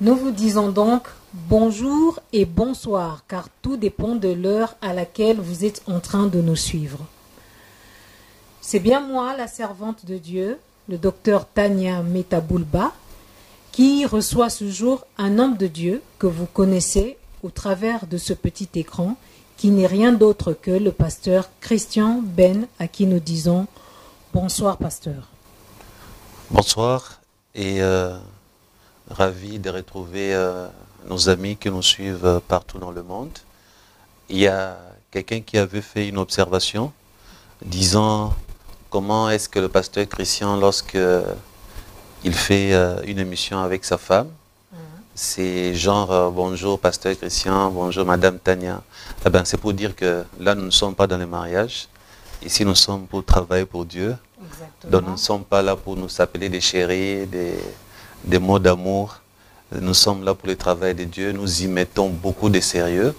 Nous vous disons donc bonjour et bonsoir, car tout dépend de l'heure à laquelle vous êtes en train de nous suivre. C'est bien moi, la servante de Dieu, le docteur Tania Metaboulba, qui reçoit ce jour un homme de Dieu que vous connaissez au travers de ce petit écran, qui n'est rien d'autre que le pasteur Christian Ben, à qui nous disons bonsoir pasteur. Bonsoir et ravi de retrouver nos amis qui nous suivent partout dans le monde. Il y a quelqu'un qui avait fait une observation disant comment est-ce que le pasteur Christian, lorsque il fait une émission avec sa femme, c'est genre bonjour pasteur Christian, bonjour madame Tania. Eh ben, c'est pour dire que là nous ne sommes pas dans le mariage. Ici nous sommes pour travailler pour Dieu. Exactement. Donc nous ne sommes pas là pour nous appeler des chéris, des mots d'amour. Nous sommes là pour le travail de Dieu. Nous y mettons beaucoup de sérieux.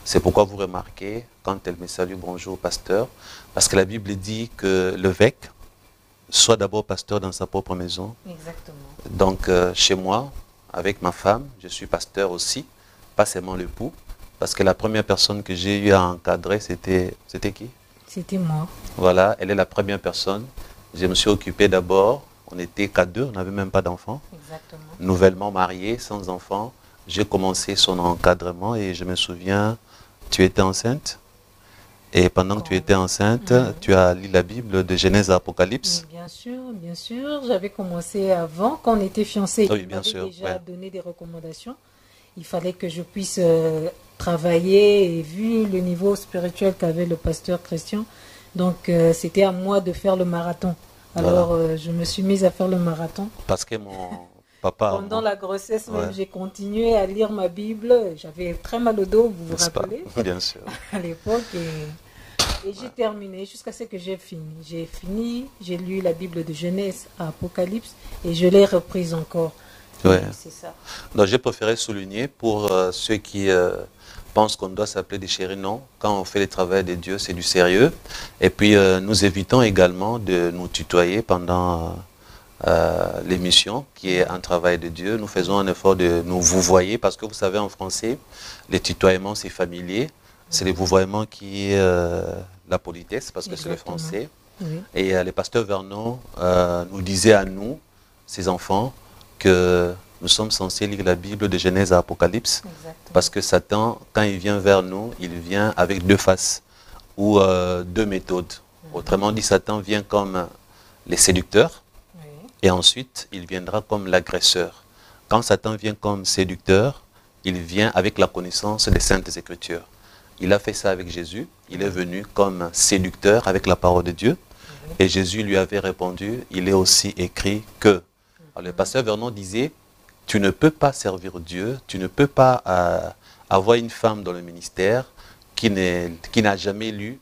C'est pourquoi vous remarquez, quand elle me salue, bonjour pasteur, parce que la Bible dit que l'évêque soit d'abord pasteur dans sa propre maison. Exactement. Donc chez moi, avec ma femme, je suis pasteur aussi, pas seulement l'époux, parce que la première personne que j'ai eu à encadrer, c'était qui? C'était moi. Voilà, elle est la première personne. Je me suis occupé d'abord, on n'était qu'à deux, on n'avait même pas d'enfants. Exactement. Nouvellement marié, sans enfants, j'ai commencé son encadrement et je me souviens, tu étais enceinte. Et pendant que tu étais enceinte, tu as lu la Bible de Genèse à Apocalypse. Bien sûr. J'avais commencé avant, quand on était fiancés. Oui, bien sûr. Déjà donné des recommandations. Il fallait que je puisse travailler et vu le niveau spirituel qu'avait le pasteur Christian, donc c'était à moi de faire le marathon. Alors voilà. Je me suis mise à faire le marathon. Parce que mon papa... Pendant la grossesse même, j'ai continué à lire ma Bible. J'avais très mal au dos, vous vous rappelez? Bien sûr. À l'époque. Et j'ai terminé jusqu'à ce que j'ai fini. J'ai fini, j'ai lu la Bible de Genèse à Apocalypse et je l'ai reprise encore. Ouais. C'est ça. Donc j'ai préféré souligner pour ceux qui pensent qu'on doit s'appeler des chéris, non. Quand on fait le travail de Dieu, c'est du sérieux. Et puis nous évitons également de nous tutoyer pendant l'émission, qui est un travail de Dieu. Nous faisons un effort de nous vouvoyer, parce que vous savez, en français, les tutoiements, c'est familier. C'est le vouvoiement qui est la politesse, parce que c'est le français. Oui. Et le pasteur Vernon nous disait à nous, ses enfants, que nous sommes censés lire la Bible de Genèse à Apocalypse. Exactement. Parce que Satan, quand il vient vers nous, il vient avec deux faces ou deux méthodes. Autrement dit, Satan vient comme les séducteurs et ensuite il viendra comme l'agresseur. Quand Satan vient comme séducteur, il vient avec la connaissance des Saintes Écritures. Il a fait ça avec Jésus. Il est venu comme séducteur avec la parole de Dieu. Et Jésus lui avait répondu, il est aussi écrit que. Alors, le pasteur Vernon disait, tu ne peux pas servir Dieu, tu ne peux pas avoir une femme dans le ministère qui n'a jamais lu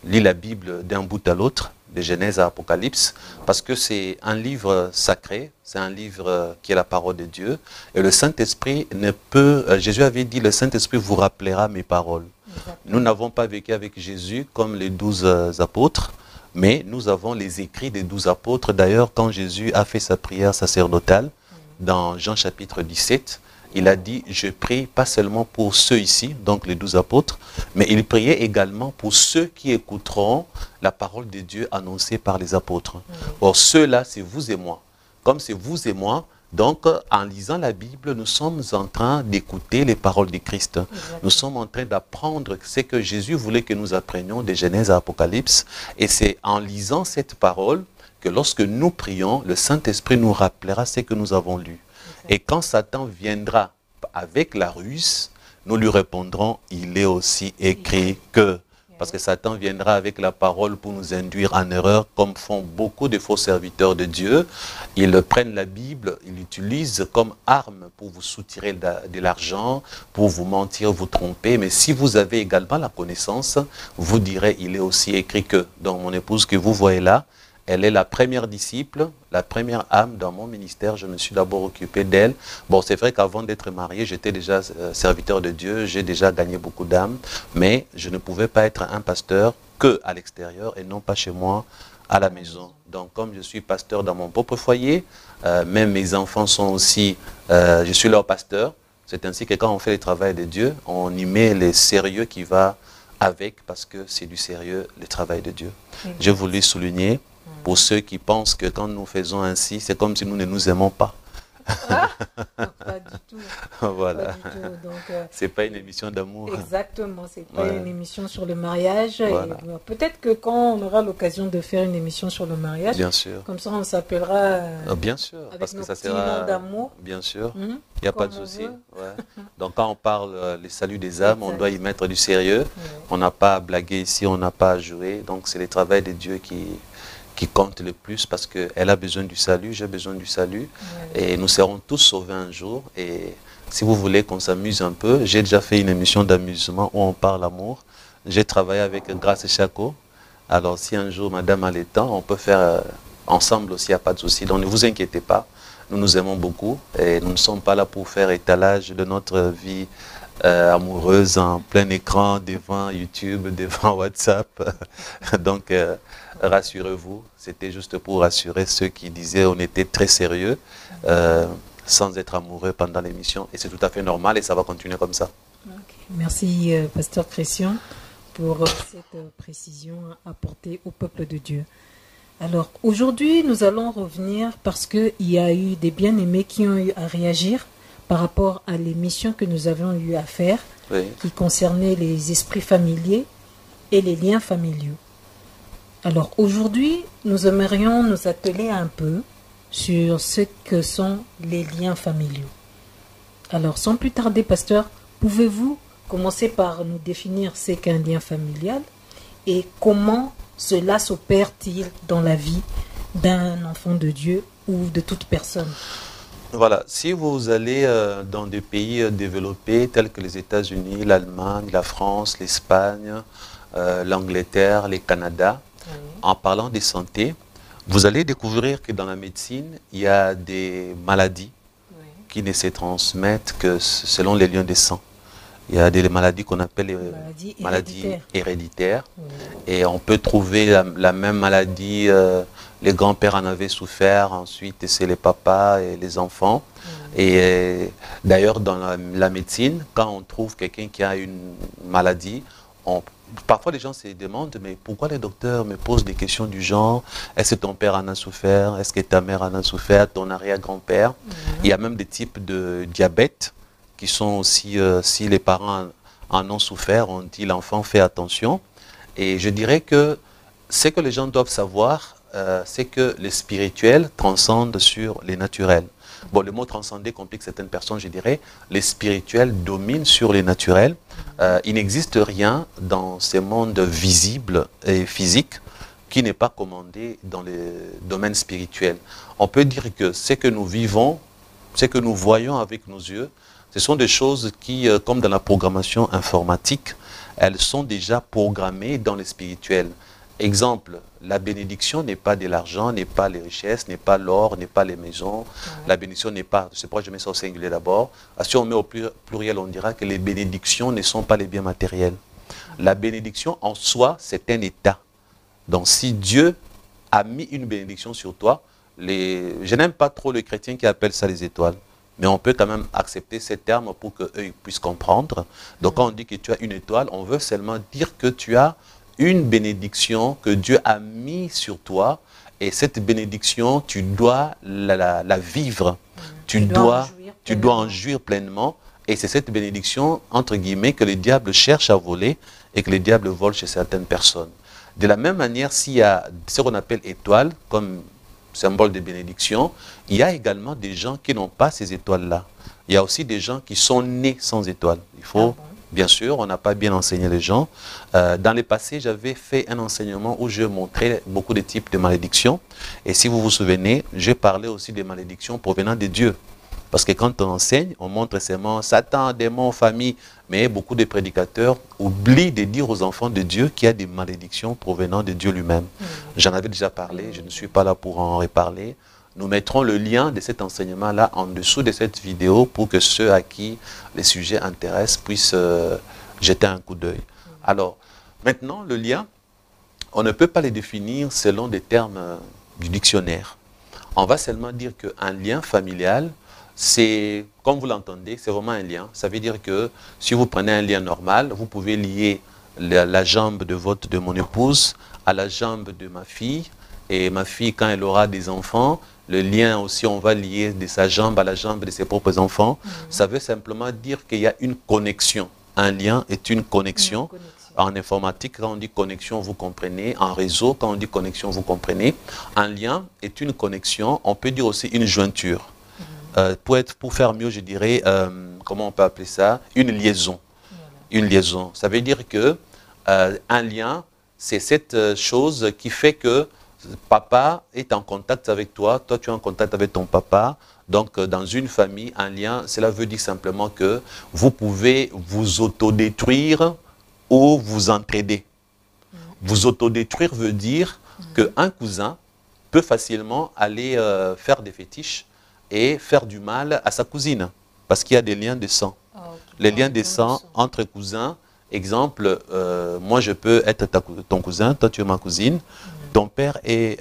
la Bible d'un bout à l'autre, de Genèse à Apocalypse, parce que c'est un livre sacré, c'est un livre qui est la parole de Dieu, et le Saint-Esprit ne peut, Jésus avait dit, le Saint-Esprit vous rappellera mes paroles. Exactement. Nous n'avons pas vécu avec Jésus comme les 12 apôtres, mais nous avons les écrits des 12 apôtres. D'ailleurs, quand Jésus a fait sa prière sacerdotale, dans Jean chapitre 17, il a dit, je prie pas seulement pour ceux ici, donc les 12 apôtres, mais il priait également pour ceux qui écouteront la parole de Dieu annoncée par les apôtres. Or, ceux-là, c'est vous et moi. Comme c'est vous et moi, donc en lisant la Bible, nous sommes en train d'écouter les paroles de Christ. Exactement. Nous sommes en train d'apprendre ce que Jésus voulait que nous apprenions de Genèse à Apocalypse. Et c'est en lisant cette parole que lorsque nous prions, le Saint-Esprit nous rappellera ce que nous avons lu. Et quand Satan viendra avec la ruse, nous lui répondrons, il est aussi écrit que. Parce que Satan viendra avec la parole pour nous induire en erreur, comme font beaucoup de faux serviteurs de Dieu. Ils prennent la Bible, ils l'utilisent comme arme pour vous soutirer de l'argent, pour vous mentir, vous tromper. Mais si vous avez également la connaissance, vous direz, il est aussi écrit que. Donc mon épouse que vous voyez là, elle est la première disciple, la première âme dans mon ministère. Je me suis d'abord occupé d'elle. Bon, c'est vrai qu'avant d'être marié, j'étais déjà serviteur de Dieu. J'ai déjà gagné beaucoup d'âmes. Mais je ne pouvais pas être un pasteur que à l'extérieur et non pas chez moi à la maison. Donc, comme je suis pasteur dans mon propre foyer, même mes enfants sont aussi, je suis leur pasteur. C'est ainsi que quand on fait le travail de Dieu, on y met le sérieux qui va avec, parce que c'est du sérieux, le travail de Dieu. Je voulais souligner, pour ceux qui pensent que quand nous faisons ainsi, c'est comme si nous ne nous aimons pas. Ah, pas du tout. Voilà. C'est pas une émission d'amour. Exactement, c'est pas une émission sur le mariage. Voilà. Peut-être que quand on aura l'occasion de faire une émission sur le mariage, bien sûr. Comme ça on s'appellera bien sûr, avec parce que ça sera d'amour. Bien sûr, il n'y a pas de souci. Ouais. Donc quand on parle les saluts des âmes, on doit y mettre du sérieux. On n'a pas à blaguer ici, on n'a pas à jouer. Donc c'est le travail de Dieu qui compte le plus, parce qu'elle a besoin du salut, j'ai besoin du salut, et nous serons tous sauvés un jour. Et si vous voulez qu'on s'amuse un peu, j'ai déjà fait une émission d'amusement où on parle amour. J'ai travaillé avec Grace Chaco. Alors si un jour madame a le temps, on peut faire ensemble aussi, il n'y a pas de souci. Donc ne vous inquiétez pas, nous nous aimons beaucoup et nous ne sommes pas là pour faire étalage de notre vie amoureuse en plein écran, devant YouTube, devant WhatsApp. Donc rassurez-vous, c'était juste pour rassurer ceux qui disaient on était très sérieux sans être amoureux pendant l'émission, et c'est tout à fait normal et ça va continuer comme ça. Merci pasteur Christian pour cette précision apportée au peuple de Dieu. Alors aujourd'hui nous allons revenir, parce qu'il y a eu des bien-aimés qui ont eu à réagir par rapport à l'émission que nous avions eu à faire, qui concernait les esprits familiers et les liens familiaux. Alors aujourd'hui, nous aimerions nous atteler un peu sur ce que sont les liens familiaux. Alors sans plus tarder, pasteur, pouvez-vous commencer par nous définir ce qu'est un lien familial et comment cela s'opère-t-il dans la vie d'un enfant de Dieu ou de toute personne? Voilà, si vous allez dans des pays développés tels que les États-Unis, l'Allemagne, la France, l'Espagne, l'Angleterre, le Canada, en parlant de santé, vous allez découvrir que dans la médecine, il y a des maladies qui ne se transmettent que selon les liens de sang. Il y a des maladies qu'on appelle les maladies héréditaires. Et on peut trouver la même maladie, les grands-pères en avaient souffert, ensuite c'est les papas et les enfants. Et d'ailleurs, dans la médecine, quand on trouve quelqu'un qui a une maladie, parfois les gens se demandent, mais pourquoi les docteurs me posent des questions du genre, est-ce que ton père en a souffert, est-ce que ta mère en a souffert, ton arrière-grand-père? Il y a même des types de diabète qui sont aussi, si les parents en ont souffert, on dit l'enfant fait attention. Et je dirais que ce que les gens doivent savoir, c'est que le spirituel transcende sur les naturels. Bon, le mot transcender complique certaines personnes, je dirais. Les spirituels dominent sur les naturels. Il n'existe rien dans ces mondes visibles et physiques qui n'est pas commandé dans le domaine spirituel. On peut dire que ce que nous vivons, ce que nous voyons avec nos yeux, ce sont des choses qui, comme dans la programmation informatique, elles sont déjà programmées dans le spirituel. Exemple, la bénédiction n'est pas de l'argent, n'est pas les richesses, n'est pas l'or, n'est pas les maisons. La bénédiction n'est pas, c'est pourquoi je mets ça au singulier d'abord. Si on met au pluriel, on dira que les bénédictions ne sont pas les biens matériels. La bénédiction en soi, c'est un état. Donc si Dieu a mis une bénédiction sur toi, je n'aime pas trop les chrétiens qui appellent ça les étoiles. Mais on peut quand même accepter ces termes pour qu'eux puissent comprendre. Donc quand on dit que tu as une étoile, on veut seulement dire que tu as une bénédiction que Dieu a mis sur toi. Et cette bénédiction, tu dois la vivre. Tu dois en jouir pleinement. Et c'est cette bénédiction, entre guillemets, que le diable cherche à voler et que le diable vole chez certaines personnes. De la même manière, s'il y a ce qu'on appelle étoile, comme symbole de bénédiction, il y a également des gens qui n'ont pas ces étoiles-là. Il y a aussi des gens qui sont nés sans étoiles. Il faut, bien sûr, on n'a pas bien enseigné les gens. Dans le passé, j'avais fait un enseignement où je montrais beaucoup de types de malédictions. Et si vous vous souvenez, j'ai parlé aussi des malédictions provenant de Dieu. Parce que quand on enseigne, on montre seulement Satan, démons, famille. Mais beaucoup de prédicateurs oublient de dire aux enfants de Dieu qu'il y a des malédictions provenant de Dieu lui-même. J'en avais déjà parlé, je ne suis pas là pour en reparler. Nous mettrons le lien de cet enseignement-là en dessous de cette vidéo pour que ceux à qui les sujets intéressent puissent jeter un coup d'œil. Alors, maintenant, le lien, on ne peut pas les définir selon des termes du dictionnaire. On va seulement dire qu'un lien familial, c'est, comme vous l'entendez, c'est vraiment un lien. Ça veut dire que si vous prenez un lien normal, vous pouvez lier la jambe de mon épouse à la jambe de ma fille. Et ma fille, quand elle aura des enfants, le lien aussi, on va lier de sa jambe à la jambe de ses propres enfants. Ça veut simplement dire qu'il y a une connexion. Un lien est une connexion. En informatique, quand on dit connexion, vous comprenez. En réseau, quand on dit connexion, vous comprenez. Un lien est une connexion. On peut dire aussi une jointure. Pour faire mieux, je dirais, comment on peut appeler ça? Une liaison. Une liaison. Ça veut dire que un lien, c'est cette chose qui fait que papa est en contact avec toi, toi tu es en contact avec ton papa. Donc dans une famille, un lien, cela veut dire simplement que vous pouvez vous autodétruire ou vous entraider. Vous autodétruire veut dire qu'un cousin peut facilement aller faire des fétiches et faire du mal à sa cousine, parce qu'il y a des liens de sang. Les liens de sang entre cousins, exemple, moi je peux être ton cousin, toi tu es ma cousine, ton père et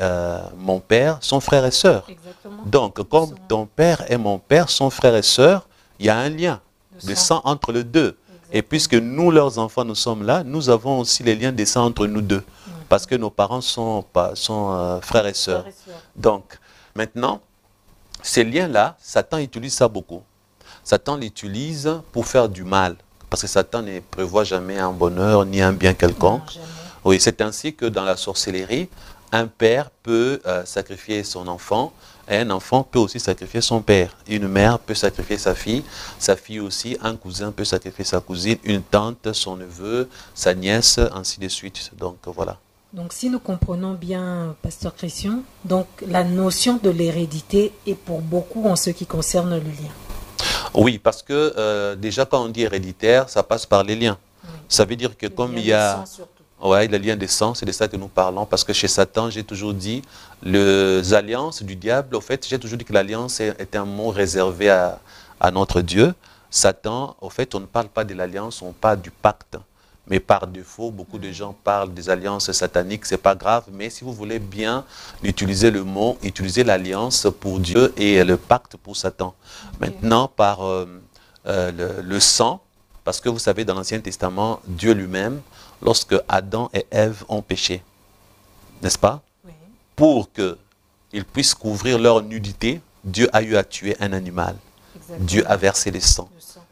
mon père sont frères et sœurs. Exactement. Donc, comme ton père et mon père sont frères et sœurs, il y a un lien de sang entre les deux. Exactement. Et puisque nous, leurs enfants, nous sommes là, nous avons aussi les liens de sang entre nous deux. Parce que nos parents sont frères et sœurs. Donc, maintenant, ces liens-là, Satan utilise ça beaucoup. Satan l'utilise pour faire du mal. Parce que Satan ne prévoit jamais un bonheur ni un bien quelconque. Non, oui, c'est ainsi que dans la sorcellerie, un père peut sacrifier son enfant et un enfant peut aussi sacrifier son père. Une mère peut sacrifier sa fille aussi, un cousin peut sacrifier sa cousine, une tante, son neveu, sa nièce, ainsi de suite. Donc voilà. Donc si nous comprenons bien, Pasteur Christian, donc la notion de l'hérédité est pour beaucoup en ce qui concerne le lien. Oui, parce que déjà quand on dit héréditaire, ça passe par les liens. Oui. Ça veut dire que comme il y a... Oui, le lien des sangs, c'est de ça que nous parlons, parce que chez Satan, j'ai toujours dit, les alliances du diable, au fait, j'ai toujours dit que l'alliance est un mot réservé à notre Dieu. Satan, au fait, on ne parle pas de l'alliance, on parle du pacte. Mais par défaut, beaucoup de gens parlent des alliances sataniques, c'est pas grave, mais si vous voulez bien utiliser le mot, utilisez l'alliance pour Dieu et le pacte pour Satan. Okay. Maintenant, par le sang, parce que vous savez, dans l'Ancien Testament, Dieu lui-même, lorsque Adam et Ève ont péché, n'est-ce pas? Oui. Pour qu'ils puissent couvrir leur nudité, Dieu a eu à tuer un animal. Exactement. Dieu a versé le sang.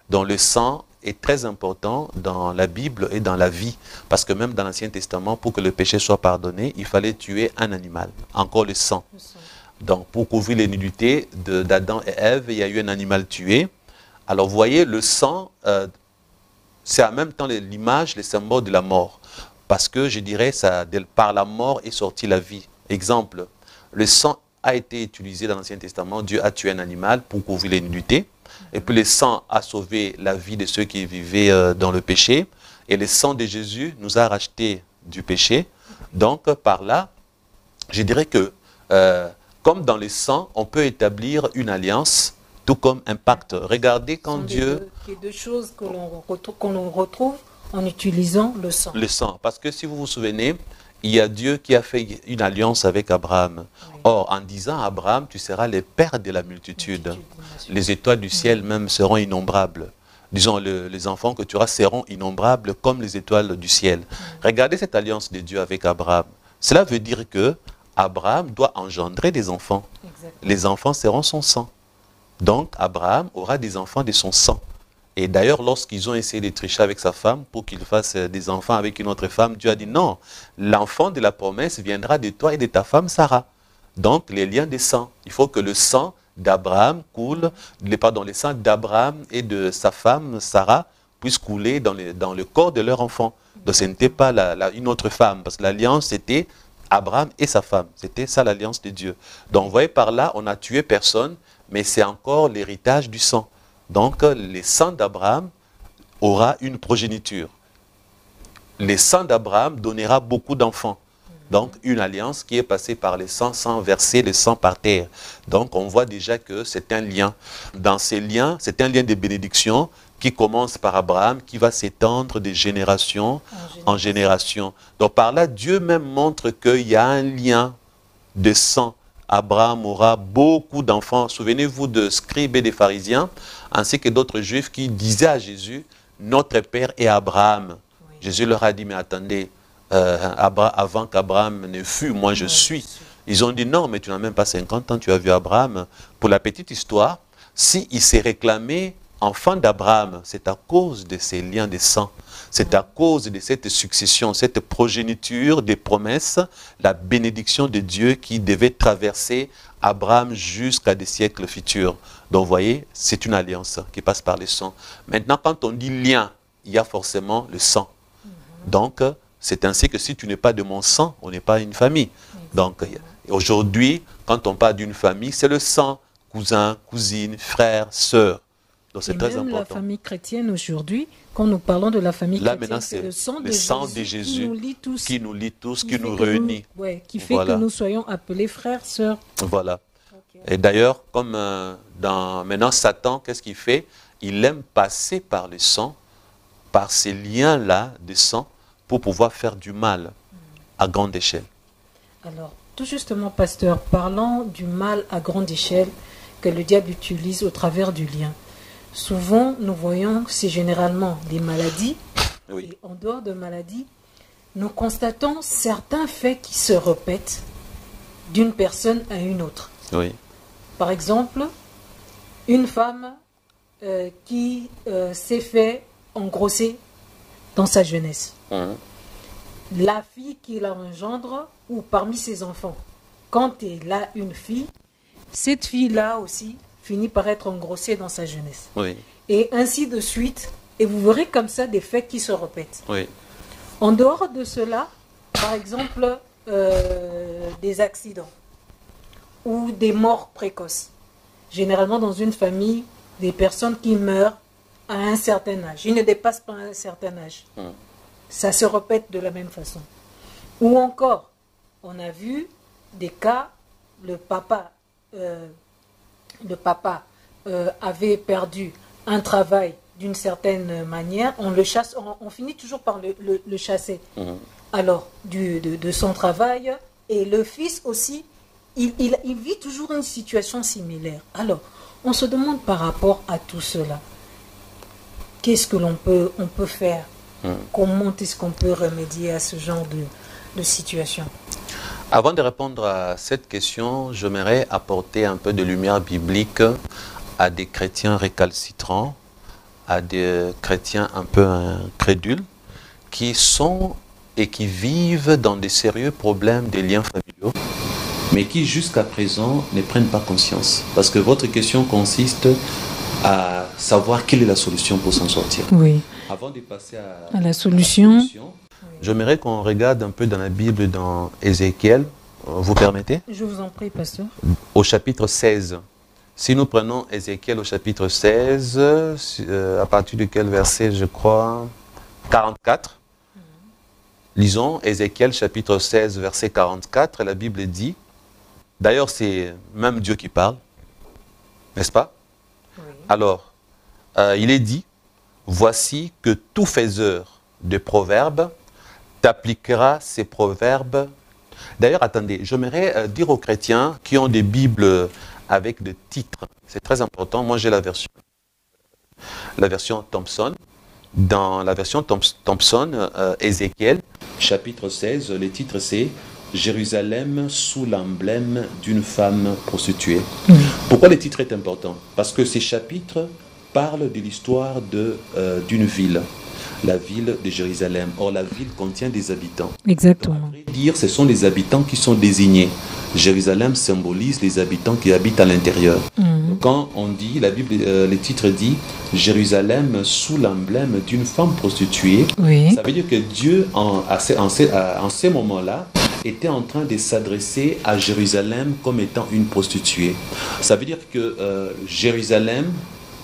Donc le sang est très important dans la Bible et dans la vie. Parce que même dans l'Ancien Testament, pour que le péché soit pardonné, il fallait tuer un animal. Encore le sang. Donc pour couvrir les nudités d'Adam et Ève, il y a eu un animal tué. Alors vous voyez, le sang... c'est en même temps l'image, le symbole de la mort. Parce que je dirais, par la mort est sortie la vie. Exemple, le sang a été utilisé dans l'Ancien Testament. Dieu a tué un animal pour couvrir les nudités. Et puis le sang a sauvé la vie de ceux qui vivaient dans le péché. Et le sang de Jésus nous a rachetés du péché. Donc par là, je dirais que comme dans le sang, on peut établir une alliance, tout comme un pacte. Regardez quand Dieu... Il y a deux choses que l'on retrouve en utilisant le sang. Le sang. Parce que si vous vous souvenez, il y a Dieu qui a fait une alliance avec Abraham. Oui. Or, en disant à Abraham, tu seras le père de la multitude. Les étoiles du ciel même seront innombrables. Disons, les enfants que tu auras seront innombrables comme les étoiles du ciel. Regardez cette alliance de Dieu avec Abraham. Cela veut dire que Abraham doit engendrer des enfants. Exactement. Les enfants seront son sang. Donc, Abraham aura des enfants de son sang. Et d'ailleurs, lorsqu'ils ont essayé de tricher avec sa femme pour qu'il fasse des enfants avec une autre femme, Dieu a dit non, l'enfant de la promesse viendra de toi et de ta femme Sarah. Donc, les liens des sangs. Il faut que le sang d'Abraham coule, pardon, le sang d'Abraham et de sa femme Sarah puisse couler dans le corps de leur enfant. Donc, ce n'était pas une autre femme, parce que l'alliance, c'était Abraham et sa femme. C'était ça l'alliance de Dieu. Donc, vous voyez, par là, on n'a tué personne, mais c'est encore l'héritage du sang. Donc, le sang d'Abraham aura une progéniture. Le sang d'Abraham donnera beaucoup d'enfants. Donc, une alliance qui est passée par le sang sans verser le sang par terre. Donc, on voit déjà que c'est un lien. Dans ces liens, c'est un lien de bénédiction qui commence par Abraham, qui va s'étendre de génération en génération. Donc, par là, Dieu même montre qu'il y a un lien de sang. Abraham aura beaucoup d'enfants. Souvenez-vous de scribes et des pharisiens, ainsi que d'autres juifs qui disaient à Jésus, notre père est Abraham. Oui. Jésus leur a dit, mais attendez, avant qu'Abraham ne fût, moi je suis. Ils ont dit, non, mais tu n'as même pas 50 ans, tu as vu Abraham. Pour la petite histoire, s'il s'est réclamé enfant d'Abraham, c'est à cause de ces liens de sang. C'est à cause de cette succession, cette progéniture des promesses, la bénédiction de Dieu qui devait traverser Abraham jusqu'à des siècles futurs. Donc, vous voyez, c'est une alliance qui passe par le sang. Maintenant, quand on dit lien, il y a forcément le sang. Donc, c'est ainsi que si tu n'es pas de mon sang, on n'est pas une famille. Donc, aujourd'hui, quand on parle d'une famille, c'est le sang, cousin, cousine, frère, sœur. Donc, c'est très important. La famille chrétienne aujourd'hui, quand nous parlons de la famille chrétienne, c'est le sang de Jésus qui nous lie tous, qui nous réunit. Qui fait que nous soyons appelés frères, sœurs. Voilà. Okay. Et d'ailleurs, comme maintenant Satan, qu'est-ce qu'il fait? Il aime passer par le sang, par ces liens-là de sang, pour pouvoir faire du mal à grande échelle. Alors, tout justement, pasteur, parlant du mal à grande échelle que le diable utilise au travers du lien. Souvent, nous voyons, c'est généralement des maladies. Oui. Et en dehors de maladies, nous constatons certains faits qui se répètent d'une personne à une autre. Oui. Par exemple, une femme qui s'est fait engrosser dans sa jeunesse. La fille qui la engendre, ou parmi ses enfants, quand elle a une fille, cette fille-là aussi finit par être engrossée dans sa jeunesse. Oui. Et ainsi de suite. Et vous verrez comme ça des faits qui se répètent. Oui. En dehors de cela, par exemple, des accidents ou des morts précoces. Généralement, dans une famille, des personnes qui meurent à un certain âge. Ils ne dépassent pas un certain âge. Ça se répète de la même façon. Ou encore, on a vu des cas, le papa avait perdu un travail d'une certaine manière, on le chasse, on finit toujours par le chasser. Alors, de son travail, et le fils aussi, il vit toujours une situation similaire. Alors, on se demande par rapport à tout cela, qu'est-ce que l'on peut faire? Comment est-ce qu'on peut remédier à ce genre de situation? Avant de répondre à cette question, j'aimerais apporter un peu de lumière biblique à des chrétiens récalcitrants, à des chrétiens un peu incrédules, qui sont et qui vivent dans des sérieux problèmes de liens familiaux, mais qui jusqu'à présent ne prennent pas conscience. Parce que votre question consiste à savoir quelle est la solution pour s'en sortir. Oui. Avant de passer à la solution, j'aimerais qu'on regarde un peu dans la Bible, dans Ézéchiel. Vous permettez? Je vous en prie, pasteur. Au chapitre 16. Si nous prenons Ézéchiel au chapitre 16, à partir de quel verset, je crois, 44. Lisons Ézéchiel chapitre 16, verset 44. La Bible dit, d'ailleurs c'est même Dieu qui parle, n'est-ce pas? Oui. Alors, il est dit, voici que tout faiseur de proverbes t'appliquera ces proverbes. D'ailleurs, attendez, j'aimerais dire aux chrétiens qui ont des Bibles avec des titres, c'est très important. Moi, j'ai la version Thompson. Dans la version Thompson, Ézéchiel, chapitre 16, le titre c'est « Jérusalem sous l'emblème d'une femme prostituée ». Pourquoi le titre est important? Parce que ces chapitres parlent de l'histoire d'une ville, la ville de Jérusalem. Or, la ville contient des habitants. Exactement. Donc, à vrai dire, ce sont les habitants qui sont désignés. Jérusalem symbolise les habitants qui habitent à l'intérieur. Quand on dit, la Bible, le titre dit Jérusalem sous l'emblème d'une femme prostituée, ça veut dire que Dieu, en ces moments-là, était en train de s'adresser à Jérusalem comme étant une prostituée. Ça veut dire que Jérusalem,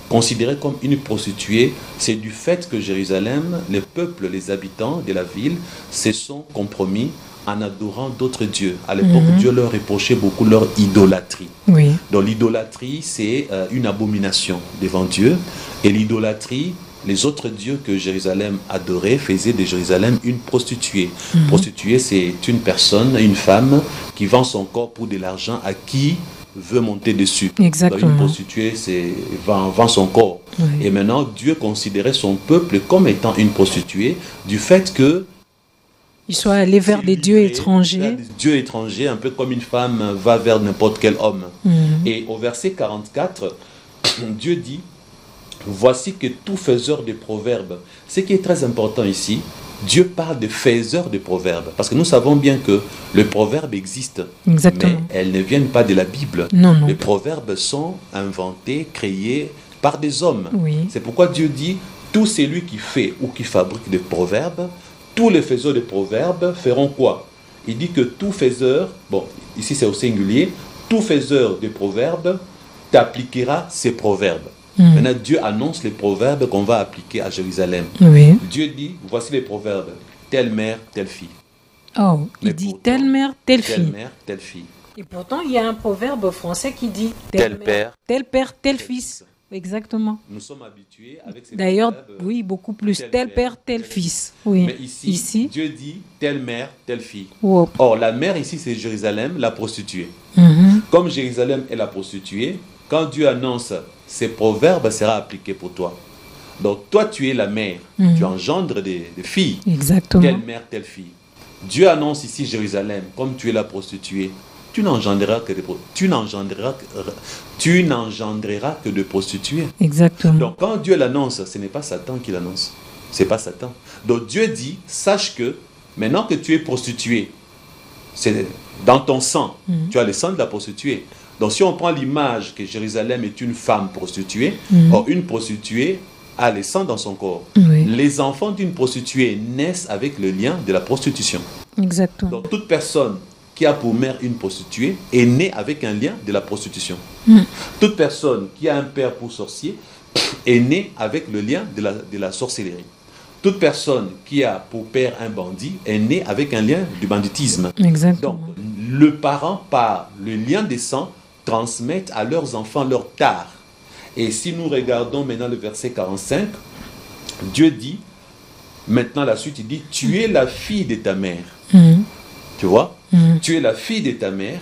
considérée comme une prostituée, c'est du fait que Jérusalem, les peuples, les habitants de la ville, se sont compromis en adorant d'autres dieux. À l'époque, Dieu leur reprochait beaucoup leur idolâtrie. Oui. Donc l'idolâtrie, c'est une abomination devant Dieu. Et l'idolâtrie, les autres dieux que Jérusalem adorait faisaient de Jérusalem une prostituée. Prostituée, c'est une personne, une femme qui vend son corps pour de l'argent à qui veut monter dessus. Exactement. Donc une prostituée, c'est vend son corps. Oui. Et maintenant, Dieu considérait son peuple comme étant une prostituée du fait que Ils soient allés vers des dieux étrangers. Vers des dieux étrangers, un peu comme une femme va vers n'importe quel homme. Et au verset 44, Dieu dit, voici que tout faiseur de proverbes, ce qui est très important ici, Dieu parle de faiseurs de proverbes, parce que nous savons bien que les proverbes existent, Exactement. mais elles ne viennent pas de la Bible. Non, non. Les proverbes sont inventés, créés par des hommes. Oui. C'est pourquoi Dieu dit, tout celui qui fait ou qui fabrique des proverbes, tous les faiseurs de proverbes feront quoi? Il dit que tout faiseur, bon, ici c'est au singulier, tout faiseur de proverbes t'appliquera ces proverbes. Maintenant, Dieu annonce les proverbes qu'on va appliquer à Jérusalem. Oui. Dieu dit, voici les proverbes, telle mère, telle fille. Oh, Mais il dit pourtant, telle mère, telle Telle fille. mère, telle fille. Et pourtant, il y a un proverbe français qui dit Tel mère, père, tel père, tel tel fils. fils. Exactement. Nous sommes habitués avec ces D'ailleurs, proverbes. oui, beaucoup plus. tel Tel père, père, tel tel fils. Oui. Mais ici, Dieu dit, telle mère, telle fille. Wow. Or, la mère ici, c'est Jérusalem, la prostituée. Comme Jérusalem est la prostituée, quand Dieu annonce ces proverbes, sera appliqué pour toi. Donc, toi, tu es la mère. Tu engendres des filles. Exactement. Telle mère, telle fille. Dieu annonce ici Jérusalem, comme tu es la prostituée, tu n'engendreras que de prostituées. Exactement. Donc, quand Dieu l'annonce, ce n'est pas Satan qui l'annonce. C'est pas Satan. Donc, Dieu dit, sache que maintenant que tu es prostituée, c'est dans ton sang, tu as le sang de la prostituée. Donc, si on prend l'image que Jérusalem est une femme prostituée, or une prostituée a le sang dans son corps. Oui. Les enfants d'une prostituée naissent avec le lien de la prostitution. Exactement. Donc, toute personne qui a pour mère une prostituée est née avec un lien de la prostitution. Toute personne qui a un père pour sorcier est née avec le lien de la sorcellerie. Toute personne qui a pour père un bandit est née avec un lien du banditisme. Exactement. Donc, le parent, par le lien des sangs, transmettent à leurs enfants leur tare. Et si nous regardons maintenant le verset 45, Dieu dit, maintenant la suite, il dit, tu es la fille de ta mère. Tu vois? Tu es la fille de ta mère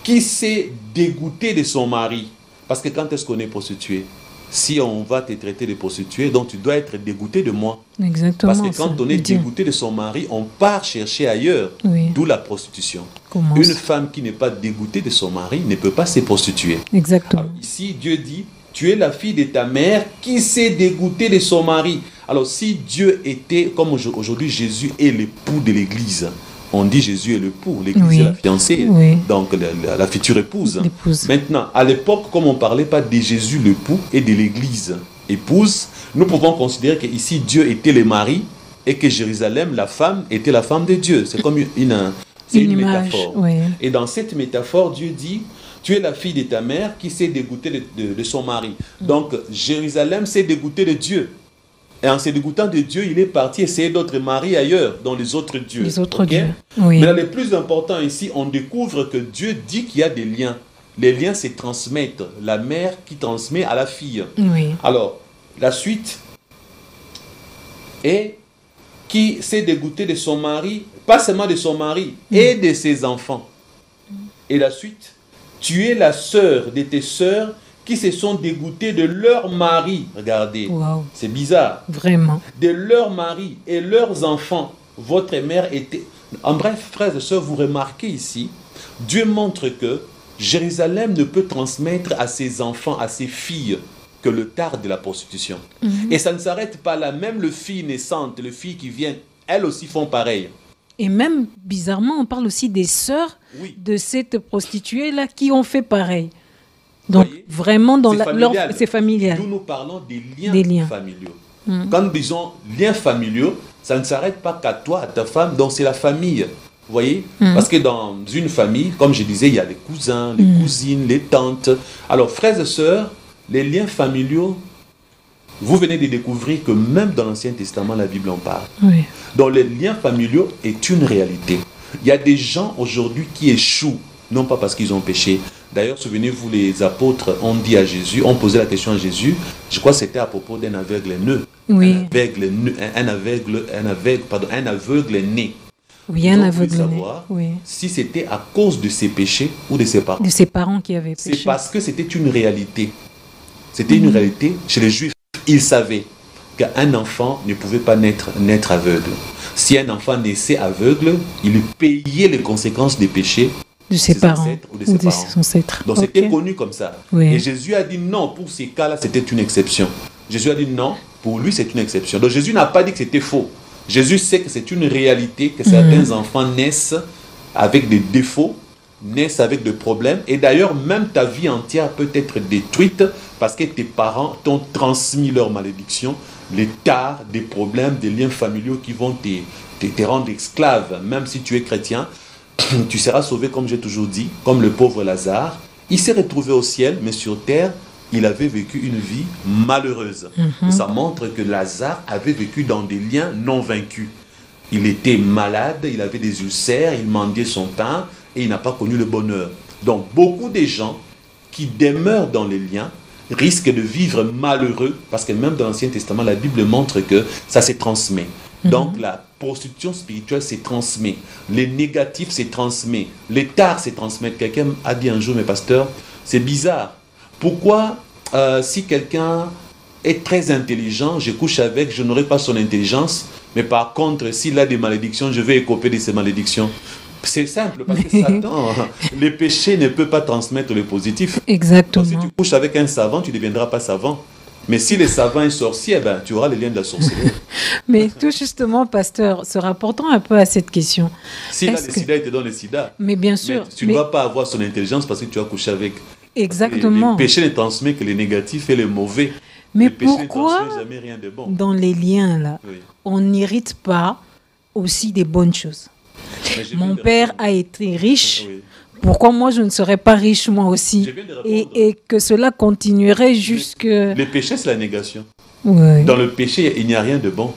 qui s'est dégoûtée de son mari. Parce que quand est-ce qu'on est prostitué? Si on va te traiter de prostituée, donc tu dois être dégoûté de moi. Exactement. Parce que quand on est dégoûté de son mari, on part chercher ailleurs. Oui. D'où la prostitution. Comment Une femme qui n'est pas dégoûtée de son mari ne peut pas se prostituer. Exactement. Alors, ici, Dieu dit, tu es la fille de ta mère qui s'est dégoûtée de son mari. Alors si Dieu était, comme aujourd'hui Jésus est l'époux de l'église, on dit Jésus est l'époux, l'église est la fiancée, donc la future épouse. Maintenant, à l'époque, comme on ne parlait pas de Jésus l'époux et de l'église épouse, nous pouvons considérer qu'ici Dieu était le mari et que Jérusalem, la femme, était la femme de Dieu. C'est comme une métaphore. Oui. Et dans cette métaphore, Dieu dit, tu es la fille de ta mère qui s'est dégoûtée de son mari. Donc, Jérusalem s'est dégoûtée de Dieu. Et en se dégoûtant de Dieu, il est parti essayer d'autres maris ailleurs, dans les autres dieux. Les autres dieux, oui. Mais là, le plus important ici, on découvre que Dieu dit qu'il y a des liens. Les liens se transmettent. La mère qui transmet à la fille. Oui. Alors, la suite est qui s'est dégoûté de son mari, pas seulement de son mari, et de ses enfants. Et la suite, tu es la sœur de tes sœurs qui se sont dégoûtées de leur mari. Regardez, c'est bizarre. Vraiment. De leur mari et leurs enfants. Votre mère était... En bref, frères et sœurs, vous remarquez ici, Dieu montre que Jérusalem ne peut transmettre à ses enfants, à ses filles, que le tard de la prostitution. Et ça ne s'arrête pas là. Même les filles naissantes, les filles qui viennent, elles aussi font pareil. Et même, bizarrement, on parle aussi des sœurs de cette prostituée-là qui ont fait pareil. Donc, voyez, vraiment, c'est familial. D'où nous parlons des liens familiaux. Quand nous disons liens familiaux, ça ne s'arrête pas qu'à toi, à ta femme, donc c'est la famille. Vous voyez? Parce que dans une famille, comme je disais, il y a les cousins, les cousines, les tantes. Alors, frères et sœurs, les liens familiaux, vous venez de découvrir que même dans l'Ancien Testament, la Bible en parle. Donc, les liens familiaux est une réalité. Il y a des gens aujourd'hui qui échouent, non pas parce qu'ils ont péché. D'ailleurs, souvenez-vous, les apôtres ont dit à Jésus, ont posé la question à Jésus, je crois que c'était à propos d'un aveugle né. Oui. Un aveugle né. Oui, un aveugle né. Oui. Si c'était à cause de ses péchés ou de ses parents. De ses parents qui avaient péché. C'est parce que c'était une réalité. C'était une réalité chez les Juifs. Ils savaient qu'un enfant ne pouvait pas naître aveugle. Si un enfant naissait aveugle, il payait les conséquences des péchés de ses parents ou de ses parents. Ancêtres. Donc c'était connu comme ça. Oui. Et Jésus a dit non, pour ces cas-là, c'était une exception. Jésus a dit non, pour lui, c'est une exception. Donc Jésus n'a pas dit que c'était faux. Jésus sait que c'est une réalité, que certains enfants naissent avec des défauts, naissent avec des problèmes. Et d'ailleurs, même ta vie entière peut être détruite parce que tes parents t'ont transmis leur malédiction, les tares, des problèmes, des liens familiaux qui vont te rendre esclave. Même si tu es chrétien, tu seras sauvé, comme j'ai toujours dit, comme le pauvre Lazare. Il s'est retrouvé au ciel, mais sur terre, il avait vécu une vie malheureuse. Ça montre que Lazare avait vécu dans des liens non vaincus. Il était malade, il avait des ulcères, il mendiait son pain et il n'a pas connu le bonheur. Donc beaucoup de gens qui demeurent dans les liens risquent de vivre malheureux parce que même dans l'Ancien Testament, la Bible montre que ça se transmet. Donc la prostitution spirituelle se transmet, les négatifs se transmettent, les tares se transmettent. Quelqu'un a dit un jour, mais pasteur, c'est bizarre. Pourquoi si quelqu'un est très intelligent, je couche avec, je n'aurai pas son intelligence, mais par contre, s'il a des malédictions, je vais écoper de ces malédictions. C'est simple, parce que Satan, les péchés ne peuvent pas transmettre le positif. Exactement. Donc, si tu couches avec un savant, tu ne deviendras pas savant. Mais si les savants est sorcier, ben, tu auras les liens de la sorcellerie. Mais tout justement, pasteur, se rapportant un peu à cette question. Si là, le sida, il te donne le sida. Mais bien sûr. Mais tu ne vas pas avoir son intelligence parce que tu as couché avec. Exactement. Les péchés ne transmettent que les négatifs et les mauvais. Mais les péchés pourquoi, ne transmettent jamais rien de bon. Dans les liens, là, on n'hérite pas aussi des bonnes choses? Mon père a été riche. Pourquoi moi je ne serais pas riche moi aussi? Et que cela continuerait jusque... Le péché, c'est la négation. Oui. Dans le péché, il n'y a rien de bon.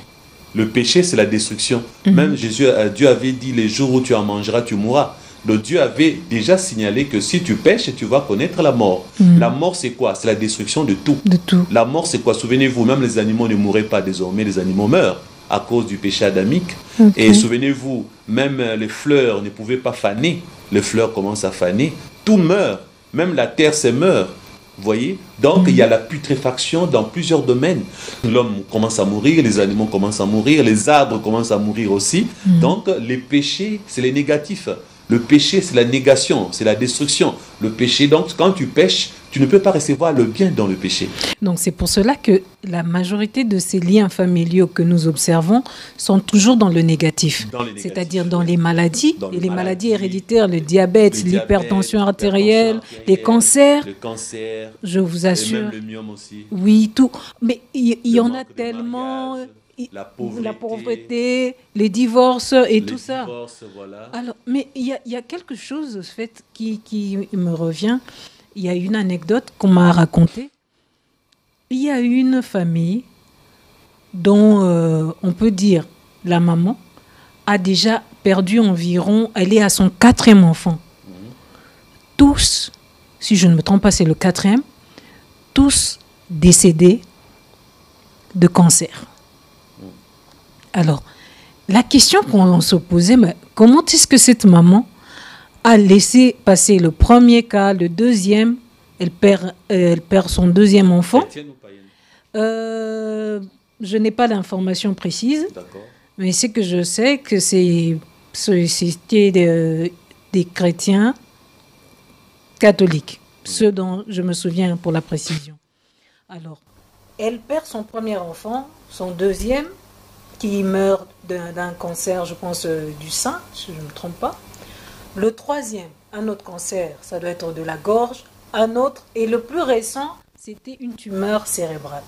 Le péché, c'est la destruction. Même Dieu avait dit, les jours où tu en mangeras, tu mourras. Donc Dieu avait déjà signalé que si tu pêches, tu vas connaître la mort. La mort, c'est quoi? C'est la destruction de tout. De tout. La mort, c'est quoi? Souvenez-vous, même les animaux ne mourraient pas désormais, les animaux meurent à cause du péché adamique. Et souvenez-vous, même les fleurs ne pouvaient pas faner. Les fleurs commencent à faner. Tout meurt. Même la terre se meurt. Vous voyez? Donc, il y a la putréfaction dans plusieurs domaines. L'homme commence à mourir, les animaux commencent à mourir, les arbres commencent à mourir aussi. Donc, les péchés, c'est les négatifs. Le péché, c'est la négation, c'est la destruction. Le péché, donc, quand tu pêches, tu ne peux pas recevoir le bien dans le péché. Donc, c'est pour cela que la majorité de ces liens familiaux que nous observons sont toujours dans le négatif. C'est-à-dire dans les maladies, les maladies héréditaires, le diabète, l'hypertension artérielle, les cancers. Le cancer. Je vous assure. Et même le myome aussi. Oui, tout. Mais il y en a tellement... La pauvreté, les divorces et tout ça. Voilà. Alors, mais il y a quelque chose en fait, qui me revient. Il y a une anecdote qu'on m'a racontée. Il y a une famille dont on peut dire la maman a déjà perdu environ, elle est à son 4e enfant. Tous, si je ne me trompe pas, c'est le 4e, tous décédés de cancer. Alors, la question qu'on se posait, mais comment est-ce que cette maman a laissé passer le premier cas, le deuxième, elle perd son 2e enfant. Chrétienne ou païenne? Je n'ai pas d'informations précises, mais c'est que je sais que c'était des chrétiens catholiques, ceux dont je me souviens pour la précision. Alors, elle perd son premier enfant, son 2e, qui meurt d'un cancer, je pense, du sein, si je ne me trompe pas. Le 3e, un autre cancer, ça doit être de la gorge. Un autre, et le plus récent, c'était une tumeur cérébrale.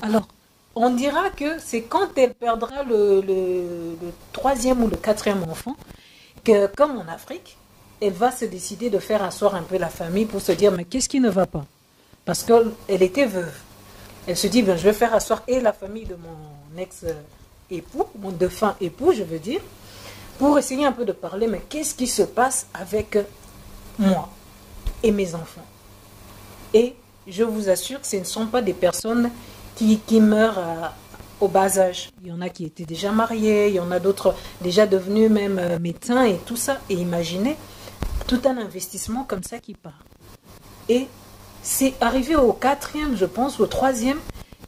Alors, on dira que c'est quand elle perdra le 3e ou le 4e enfant, que comme en Afrique, elle va se décider de faire asseoir un peu la famille pour se dire, mais qu'est-ce qui ne va pas? Parce qu'elle était veuve. Elle se dit, ben, je vais faire asseoir et la famille de mon ex-époux, mon défunt époux, je veux dire, pour essayer un peu de parler, mais qu'est-ce qui se passe avec moi et mes enfants? Et je vous assure que ce ne sont pas des personnes qui meurent au bas âge. Il y en a qui étaient déjà mariés, il y en a d'autres déjà devenus même médecins et tout ça. Et imaginez tout un investissement comme ça qui part. Et c'est arrivé au 4e, je pense, au 3e,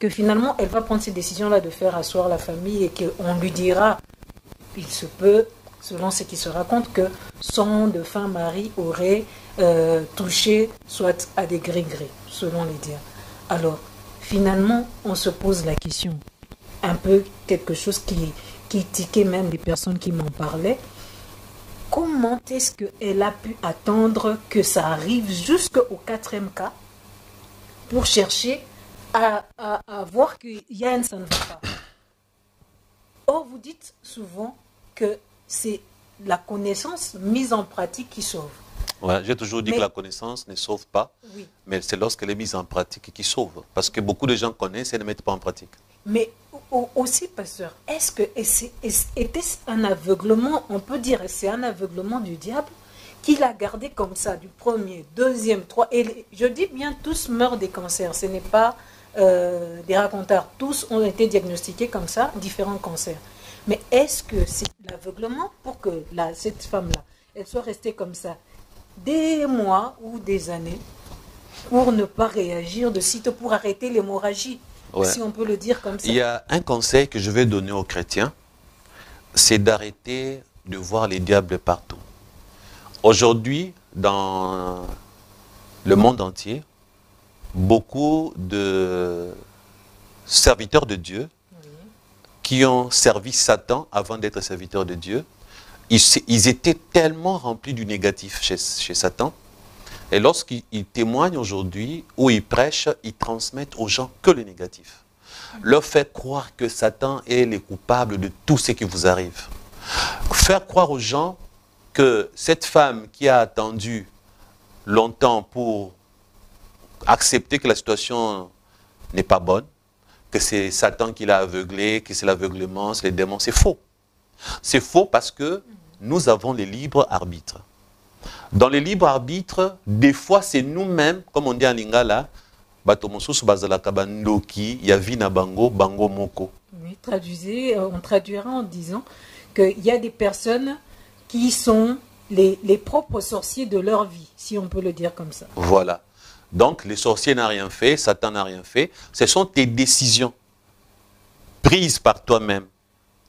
que finalement, elle va prendre cette décision-là de faire asseoir la famille et qu'on lui dira, il se peut, selon ce qui se raconte, que son défunt mari aurait touché soit à des gris-gris, selon les dires. Alors, finalement, on se pose la question, un peu quelque chose qui tiquait même des personnes qui m'en parlaient. Comment est-ce qu'elle a pu attendre que ça arrive jusqu'au 4e cas pour chercher à voir qu'il y a un ça ne va pas? Or, vous dites souvent que c'est la connaissance mise en pratique qui sauve. Ouais, j'ai toujours dit que la connaissance ne sauve pas, oui, mais c'est lorsqu'elle est mise en pratique qui sauve. Parce que beaucoup de gens connaissent et ne mettent pas en pratique. Mais aussi, pasteur, est-ce que était-ce un aveuglement? On peut dire que c'est un aveuglement du diable qui l'a gardé comme ça, du 1er, 2e, 3e. Et je dis bien, tous meurent des cancers. Ce n'est pas des racontards. Tous ont été diagnostiqués comme ça, différents cancers. Mais est-ce que c'est l'aveuglement pour que cette femme-là, elle soit restée comme ça des mois ou des années pour ne pas réagir de sitôt, pour arrêter l'hémorragie, si on peut le dire comme ça? Il y a un conseil que je vais donner aux chrétiens, c'est d'arrêter de voir les diables partout. Aujourd'hui, dans le monde entier, beaucoup de serviteurs de Dieu qui ont servi Satan avant d'être serviteurs de Dieu, ils étaient tellement remplis du négatif chez Satan. Et lorsqu'ils témoignent aujourd'hui, ou ils prêchent, ils transmettent aux gens que le négatif. Leur faire croire que Satan est le coupable de tout ce qui vous arrive. Faire croire aux gens que cette femme qui a attendu longtemps pour accepter que la situation n'est pas bonne, que c'est Satan qui l'a aveuglé, que c'est l'aveuglement, c'est les démons, c'est faux. C'est faux parce que nous avons les libres arbitres. Dans les libres arbitres, des fois c'est nous-mêmes, comme on dit en lingala, batomosusu bazalaka bandoki, yavi na bango, bango moko. Oui, on traduira en disant qu'il y a des personnes qui sont les propres sorciers de leur vie, si on peut le dire comme ça. Voilà. Donc, les sorciers n'ont rien fait, Satan n'a rien fait. Ce sont tes décisions prises par toi-même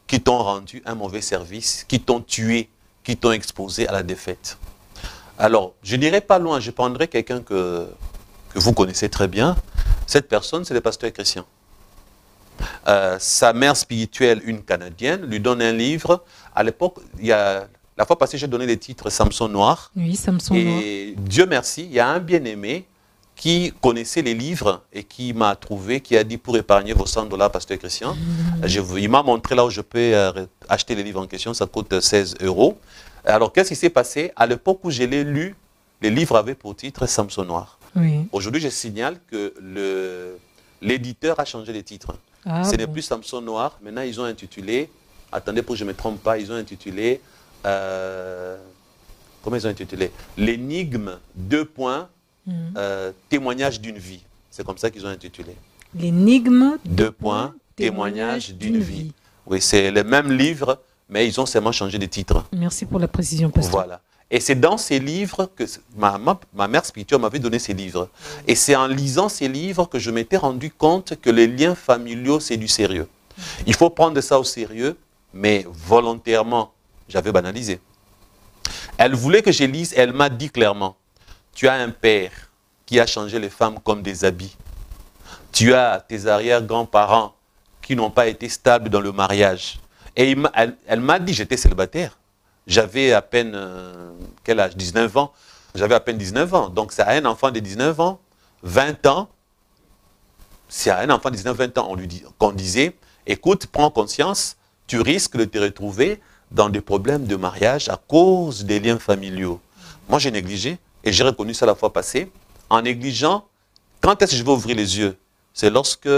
qui t'ont rendu un mauvais service, qui t'ont tué, qui t'ont exposé à la défaite. Alors, je n'irai pas loin, je prendrai quelqu'un que vous connaissez très bien. Cette personne, c'est le pasteur Christian. Sa mère spirituelle, une Canadienne, lui donne un livre. À l'époque, la fois passée, j'ai donné le titre Samson Noir. Oui, Samson Noir. Et Dieu merci, il y a un bien-aimé qui connaissait les livres et qui m'a trouvé, qui a dit pour épargner vos $100, pasteur Christian, il m'a montré là où je peux acheter les livres en question, ça coûte 16 €. Alors, qu'est-ce qui s'est passé? À l'époque où je l'ai lu, les livres avaient pour titre Samson Noir. Oui. Aujourd'hui, je signale que l'éditeur a changé les titres. Ce n'est plus Samson Noir. Maintenant, ils ont intitulé, attendez pour que je ne me trompe pas, ils ont intitulé, comment ils ont intitulé? L'énigme, témoignage d'une vie. C'est comme ça qu'ils ont intitulé. L'énigme, témoignage d'une vie. Oui, c'est le même livre, mais ils ont seulement changé de titre. Merci pour la précision, pasteur. Voilà. Et c'est dans ces livres que ma mère spirituelle m'avait donné ces livres. Et c'est en lisant ces livres que je m'étais rendu compte que les liens familiaux, c'est du sérieux. Il faut prendre ça au sérieux, mais volontairement, j'avais banalisé. Elle voulait que je lise, elle m'a dit clairement, tu as un père qui a changé les femmes comme des habits. Tu as tes arrière-grands-parents qui n'ont pas été stables dans le mariage. Et elle m'a dit, j'étais célibataire. J'avais à peine, quel âge? 19 ans. J'avais à peine 19 ans. Donc c'est à un enfant de 19 ans, 20 ans, c'est à un enfant de 19-20 ans qu'on disait, écoute, prends conscience, tu risques de te retrouver dans des problèmes de mariage à cause des liens familiaux. Moi, j'ai négligé, et j'ai reconnu ça la fois passée. En négligeant, quand est-ce que je vais ouvrir les yeux? C'est lorsque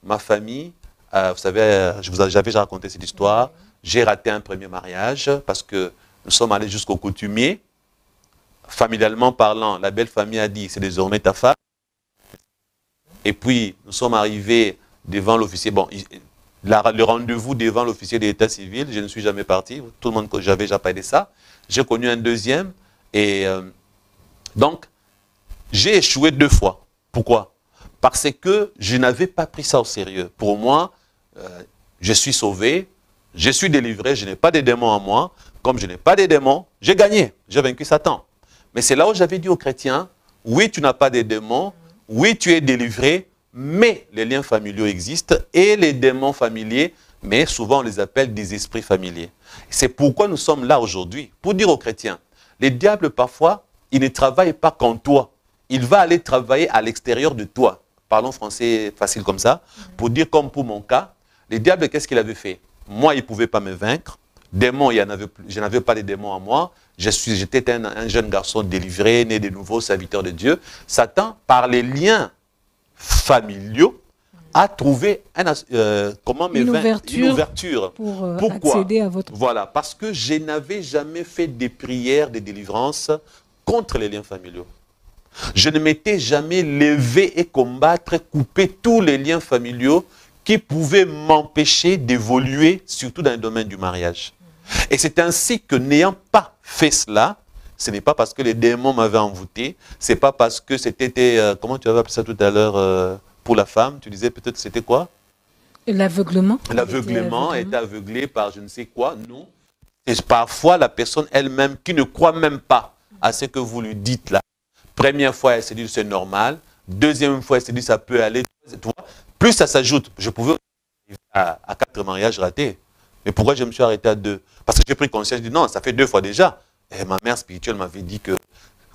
ma famille, vous savez, j'avais déjà raconté cette histoire, j'ai raté un premier mariage parce que nous sommes allés jusqu'au coutumier. Familialement parlant, la belle famille a dit, c'est désormais ta femme. Et puis, nous sommes arrivés devant l'officier. Bon, le rendez-vous devant l'officier de l'état civil, je ne suis jamais parti. Tout le monde, j'avais déjà parlé de ça. J'ai connu un deuxième. Et donc, j'ai échoué 2 fois. Pourquoi? Parce que je n'avais pas pris ça au sérieux. Pour moi, je suis sauvé, je suis délivré, je n'ai pas de démons en moi. Comme je n'ai pas de démons, j'ai gagné, j'ai vaincu Satan. Mais c'est là où j'avais dit aux chrétiens, oui, tu n'as pas de démons, oui, tu es délivré, mais les liens familiaux existent et les démons familiers, mais souvent on les appelle des esprits familiers. C'est pourquoi nous sommes là aujourd'hui, pour dire aux chrétiens, les diables parfois, ils ne travaillent pas qu'en toi, il va aller travailler à l'extérieur de toi. Parlons français facile comme ça, pour dire comme pour mon cas, les diables, qu'est-ce qu'il avait fait? Moi, il ne pouvait pas me vaincre. Démons, je n'avais pas de démons en moi. J'étais un jeune garçon délivré, né de nouveau, serviteur de Dieu. Satan, par les liens familiaux, a trouvé une ouverture. Pourquoi? Accéder à votre... Voilà, parce que je n'avais jamais fait des prières de délivrance contre les liens familiaux. Je ne m'étais jamais levé et combattre, couper tous les liens familiaux qui pouvaient m'empêcher d'évoluer, surtout dans le domaine du mariage. Et c'est ainsi que, n'ayant pas fait cela, ce n'est pas parce que les démons m'avaient envoûté, ce n'est pas parce que c'était, comment tu avais appelé ça tout à l'heure, pour la femme, tu disais peut-être c'était quoi? L'aveuglement. L'aveuglement, est aveuglé par je ne sais quoi, non. C'est parfois la personne elle-même qui ne croit même pas à ce que vous lui dites là. Première fois, elle s'est dit c'est normal. Deuxième fois, elle s'est dit ça peut aller. Plus ça s'ajoute. Je pouvais arriver à 4 mariages ratés. Mais pourquoi je me suis arrêté à 2? Parce que j'ai pris conscience, je dis non, ça fait 2 fois déjà. Et ma mère spirituelle m'avait dit que,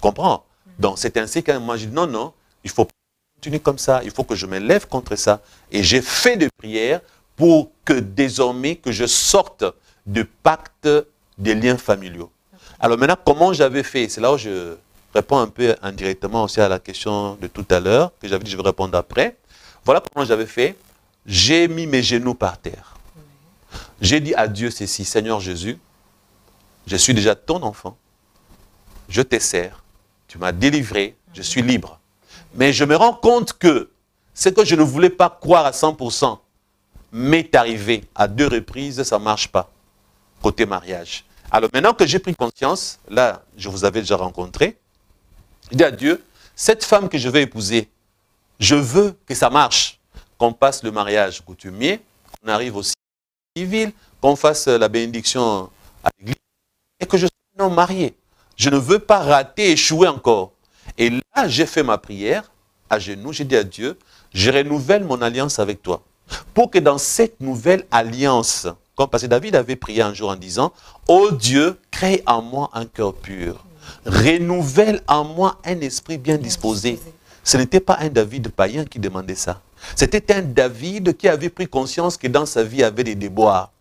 comprends. Donc c'est ainsi que moi j'ai dit non, non, il faut continuer comme ça, il faut que je me lève contre ça. Et j'ai fait des prières pour que désormais que je sorte du pacte des liens familiaux. Alors maintenant, comment j'avais fait? C'est là où je réponds un peu indirectement aussi à la question de tout à l'heure, que j'avais dit je vais répondre après. Voilà comment j'avais fait. J'ai mis mes genoux par terre. J'ai dit à Dieu ceci, Seigneur Jésus, je suis déjà ton enfant, je te sers, tu m'as délivré, je suis libre. Mais je me rends compte que ce que je ne voulais pas croire à 100% m'est arrivé à 2 reprises, ça ne marche pas, côté mariage. Alors maintenant que j'ai pris conscience, là, je vous avais déjà rencontré, je dis à Dieu, cette femme que je vais épouser, je veux que ça marche, qu'on passe le mariage coutumier, qu'on arrive au civil, qu'on fasse la bénédiction à l'église, et que je sois non marié. Je ne veux pas rater, échouer encore. Et là, j'ai fait ma prière, à genoux, j'ai dit à Dieu, je renouvelle mon alliance avec toi. Pour que dans cette nouvelle alliance, parce que David avait prié un jour en disant, ô Dieu, crée en moi un cœur pur. Renouvelle en moi un esprit bien disposé. Ce n'était pas un David païen qui demandait ça. C'était un David qui avait pris conscience que dans sa vie, il y avait des déboires.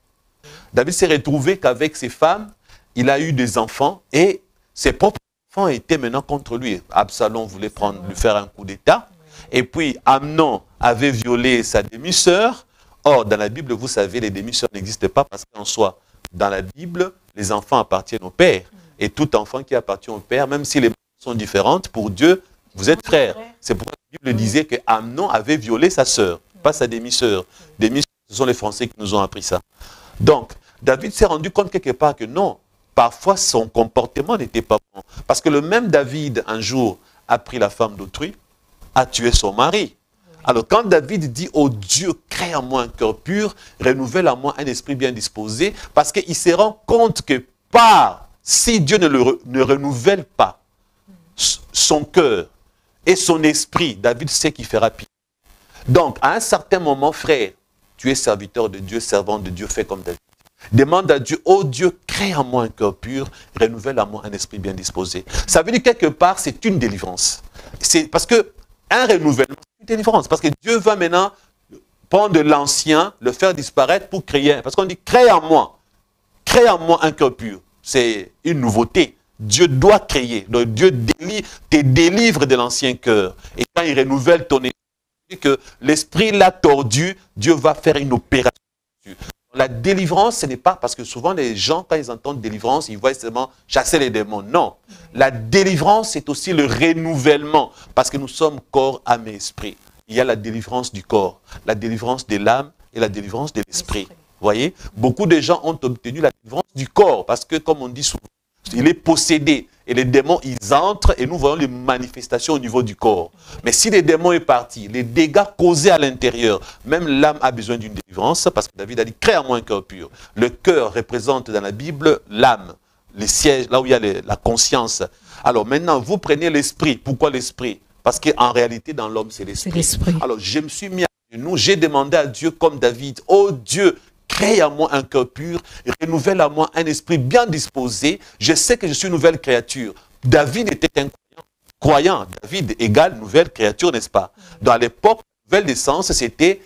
David s'est retrouvé qu'avec ses femmes, il a eu des enfants et ses propres enfants étaient maintenant contre lui. Absalom voulait lui faire un coup d'état. Et puis Amnon avait violé sa demi-sœur. Or, dans la Bible, vous savez, les demi-sœurs n'existent pas parce qu'en soi, dans la Bible, les enfants appartiennent au père. Et tout enfant qui appartient au père, même si les mères sont différentes, pour Dieu, vous êtes frères. C'est pourquoi la Bible disait que Amnon avait violé sa sœur, pas sa demi-sœur. Demi-sœur, ce sont les Français qui nous ont appris ça. Donc, David s'est rendu compte quelque part que non, parfois son comportement n'était pas bon. Parce que le même David, un jour, a pris la femme d'autrui, a tué son mari. Alors quand David dit, oh Dieu, crée en moi un cœur pur, renouvelle en moi un esprit bien disposé, parce qu'il se rend compte que si Dieu ne renouvelle pas son cœur et son esprit, David sait qu'il fera pire. Donc, à un certain moment, frère, tu es serviteur de Dieu, servant de Dieu, fais comme David. Demande à Dieu, oh Dieu, crée en moi un cœur pur, renouvelle en moi un esprit bien disposé. Ça veut dire quelque part, c'est une délivrance. C'est parce que un renouvellement, c'est une délivrance. Parce que Dieu va maintenant prendre de l'ancien, le faire disparaître pour créer. Parce qu'on dit, crée en moi un cœur pur. C'est une nouveauté. Dieu doit créer. Donc Dieu te délivre de l'ancien cœur. Et quand il renouvelle ton esprit, que l'esprit l'a tordu, Dieu va faire une opération. La délivrance, ce n'est pas parce que souvent les gens, quand ils entendent délivrance, ils voient seulement chasser les démons. Non. La délivrance, c'est aussi le renouvellement. Parce que nous sommes corps, âme et esprit. Il y a la délivrance du corps, la délivrance de l'âme et la délivrance de l'esprit. Vous voyez? Beaucoup de gens ont obtenu la délivrance du corps parce que, comme on dit souvent, il est possédé. Et les démons, ils entrent et nous voyons les manifestations au niveau du corps. Mais si les démons est parti, les dégâts causés à l'intérieur, même l'âme a besoin d'une délivrance parce que David a dit, crée en moi un cœur pur. Le cœur représente dans la Bible l'âme, les sièges, là où il y a la conscience. Alors maintenant, vous prenez l'esprit. Pourquoi l'esprit? Parce qu'en réalité, dans l'homme, c'est l'esprit. Alors je me suis mis à genoux, j'ai demandé à Dieu comme David, oh Dieu, crée en moi un cœur pur, renouvelle en moi un esprit bien disposé. Je sais que je suis une nouvelle créature. David était un croyant. David égale nouvelle créature, n'est-ce pas? Dans l'époque, nouvelle naissance, c'était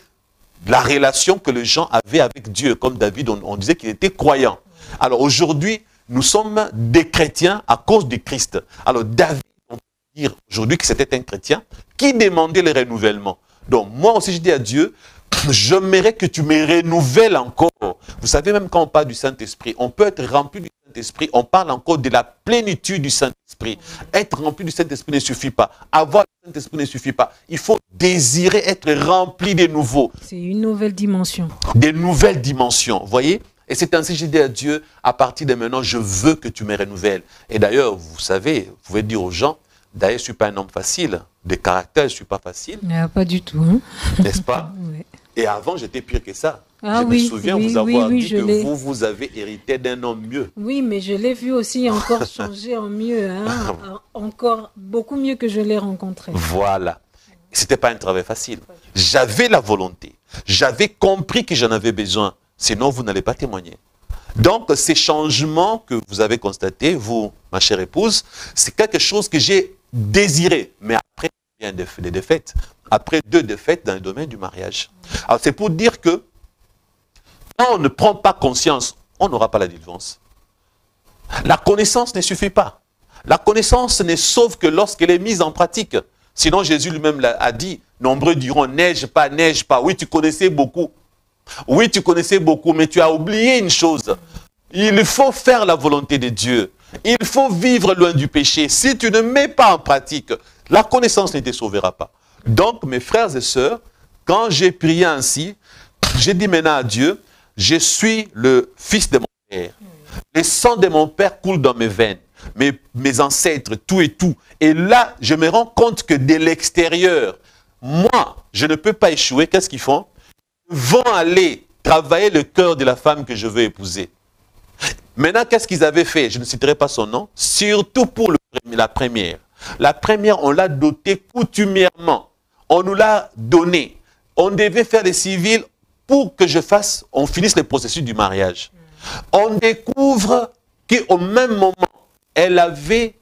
la relation que les gens avaient avec Dieu. Comme David, on disait qu'il était croyant. Alors aujourd'hui, nous sommes des chrétiens à cause du Christ. Alors David, on peut dire aujourd'hui que c'était un chrétien qui demandait le renouvellement. Donc moi aussi, je dis à Dieu, j'aimerais que tu me renouvelles encore. Vous savez, même quand on parle du Saint-Esprit, on peut être rempli du Saint-Esprit, on parle encore de la plénitude du Saint-Esprit. Être rempli du Saint-Esprit ne suffit pas. Avoir le Saint-Esprit ne suffit pas. Il faut désirer être rempli de nouveau. C'est une nouvelle dimension. Des nouvelles dimensions, vous voyez? Et c'est ainsi que j'ai dit à Dieu, à partir de maintenant, je veux que tu me renouvelles. Et d'ailleurs, vous savez, vous pouvez dire aux gens, d'ailleurs, je ne suis pas un homme facile, de caractère, je ne suis pas facile. Pas du tout. Hein? N'est-ce pas? Oui. Et avant, j'étais pire que ça. Ah, je me souviens vous avoir dit que vous avez hérité d'un homme mieux. Oui, mais je l'ai vu aussi encore changer en mieux. Hein? Encore beaucoup mieux que je l'ai rencontré. Voilà. Ce n'était pas un travail facile. J'avais la volonté. J'avais compris que j'en avais besoin. Sinon, vous n'allez pas témoigner. Donc, ces changements que vous avez constatés, vous, ma chère épouse, c'est quelque chose que j'ai désiré. Mais après, il y a des défaites. Après 2 défaites dans le domaine du mariage. Alors, c'est pour dire que quand on ne prend pas conscience, on n'aura pas la délivrance. La connaissance ne suffit pas. La connaissance ne sauve que lorsqu'elle est mise en pratique. Sinon, Jésus lui-même a dit, nombreux diront, neige pas, neige pas. Oui, tu connaissais beaucoup. Oui, tu connaissais beaucoup, mais tu as oublié une chose. Il faut faire la volonté de Dieu. Il faut vivre loin du péché. Si tu ne mets pas en pratique, la connaissance ne te sauvera pas. Donc, mes frères et sœurs, quand j'ai prié ainsi, j'ai dit maintenant à Dieu, je suis le fils de mon père. Le sang de mon père coule dans mes veines. Mes ancêtres, tout et tout. Et là, je me rends compte que de l'extérieur, moi, je ne peux pas échouer. Qu'est-ce qu'ils font? Ils vont aller travailler le cœur de la femme que je veux épouser. Maintenant, qu'est-ce qu'ils avaient fait? Je ne citerai pas son nom. Surtout pour la première. La première, on l'a dotée coutumièrement. On nous l'a donnée. On devait faire des civils pour que on finisse le processus du mariage. On découvre qu'au même moment, elle avait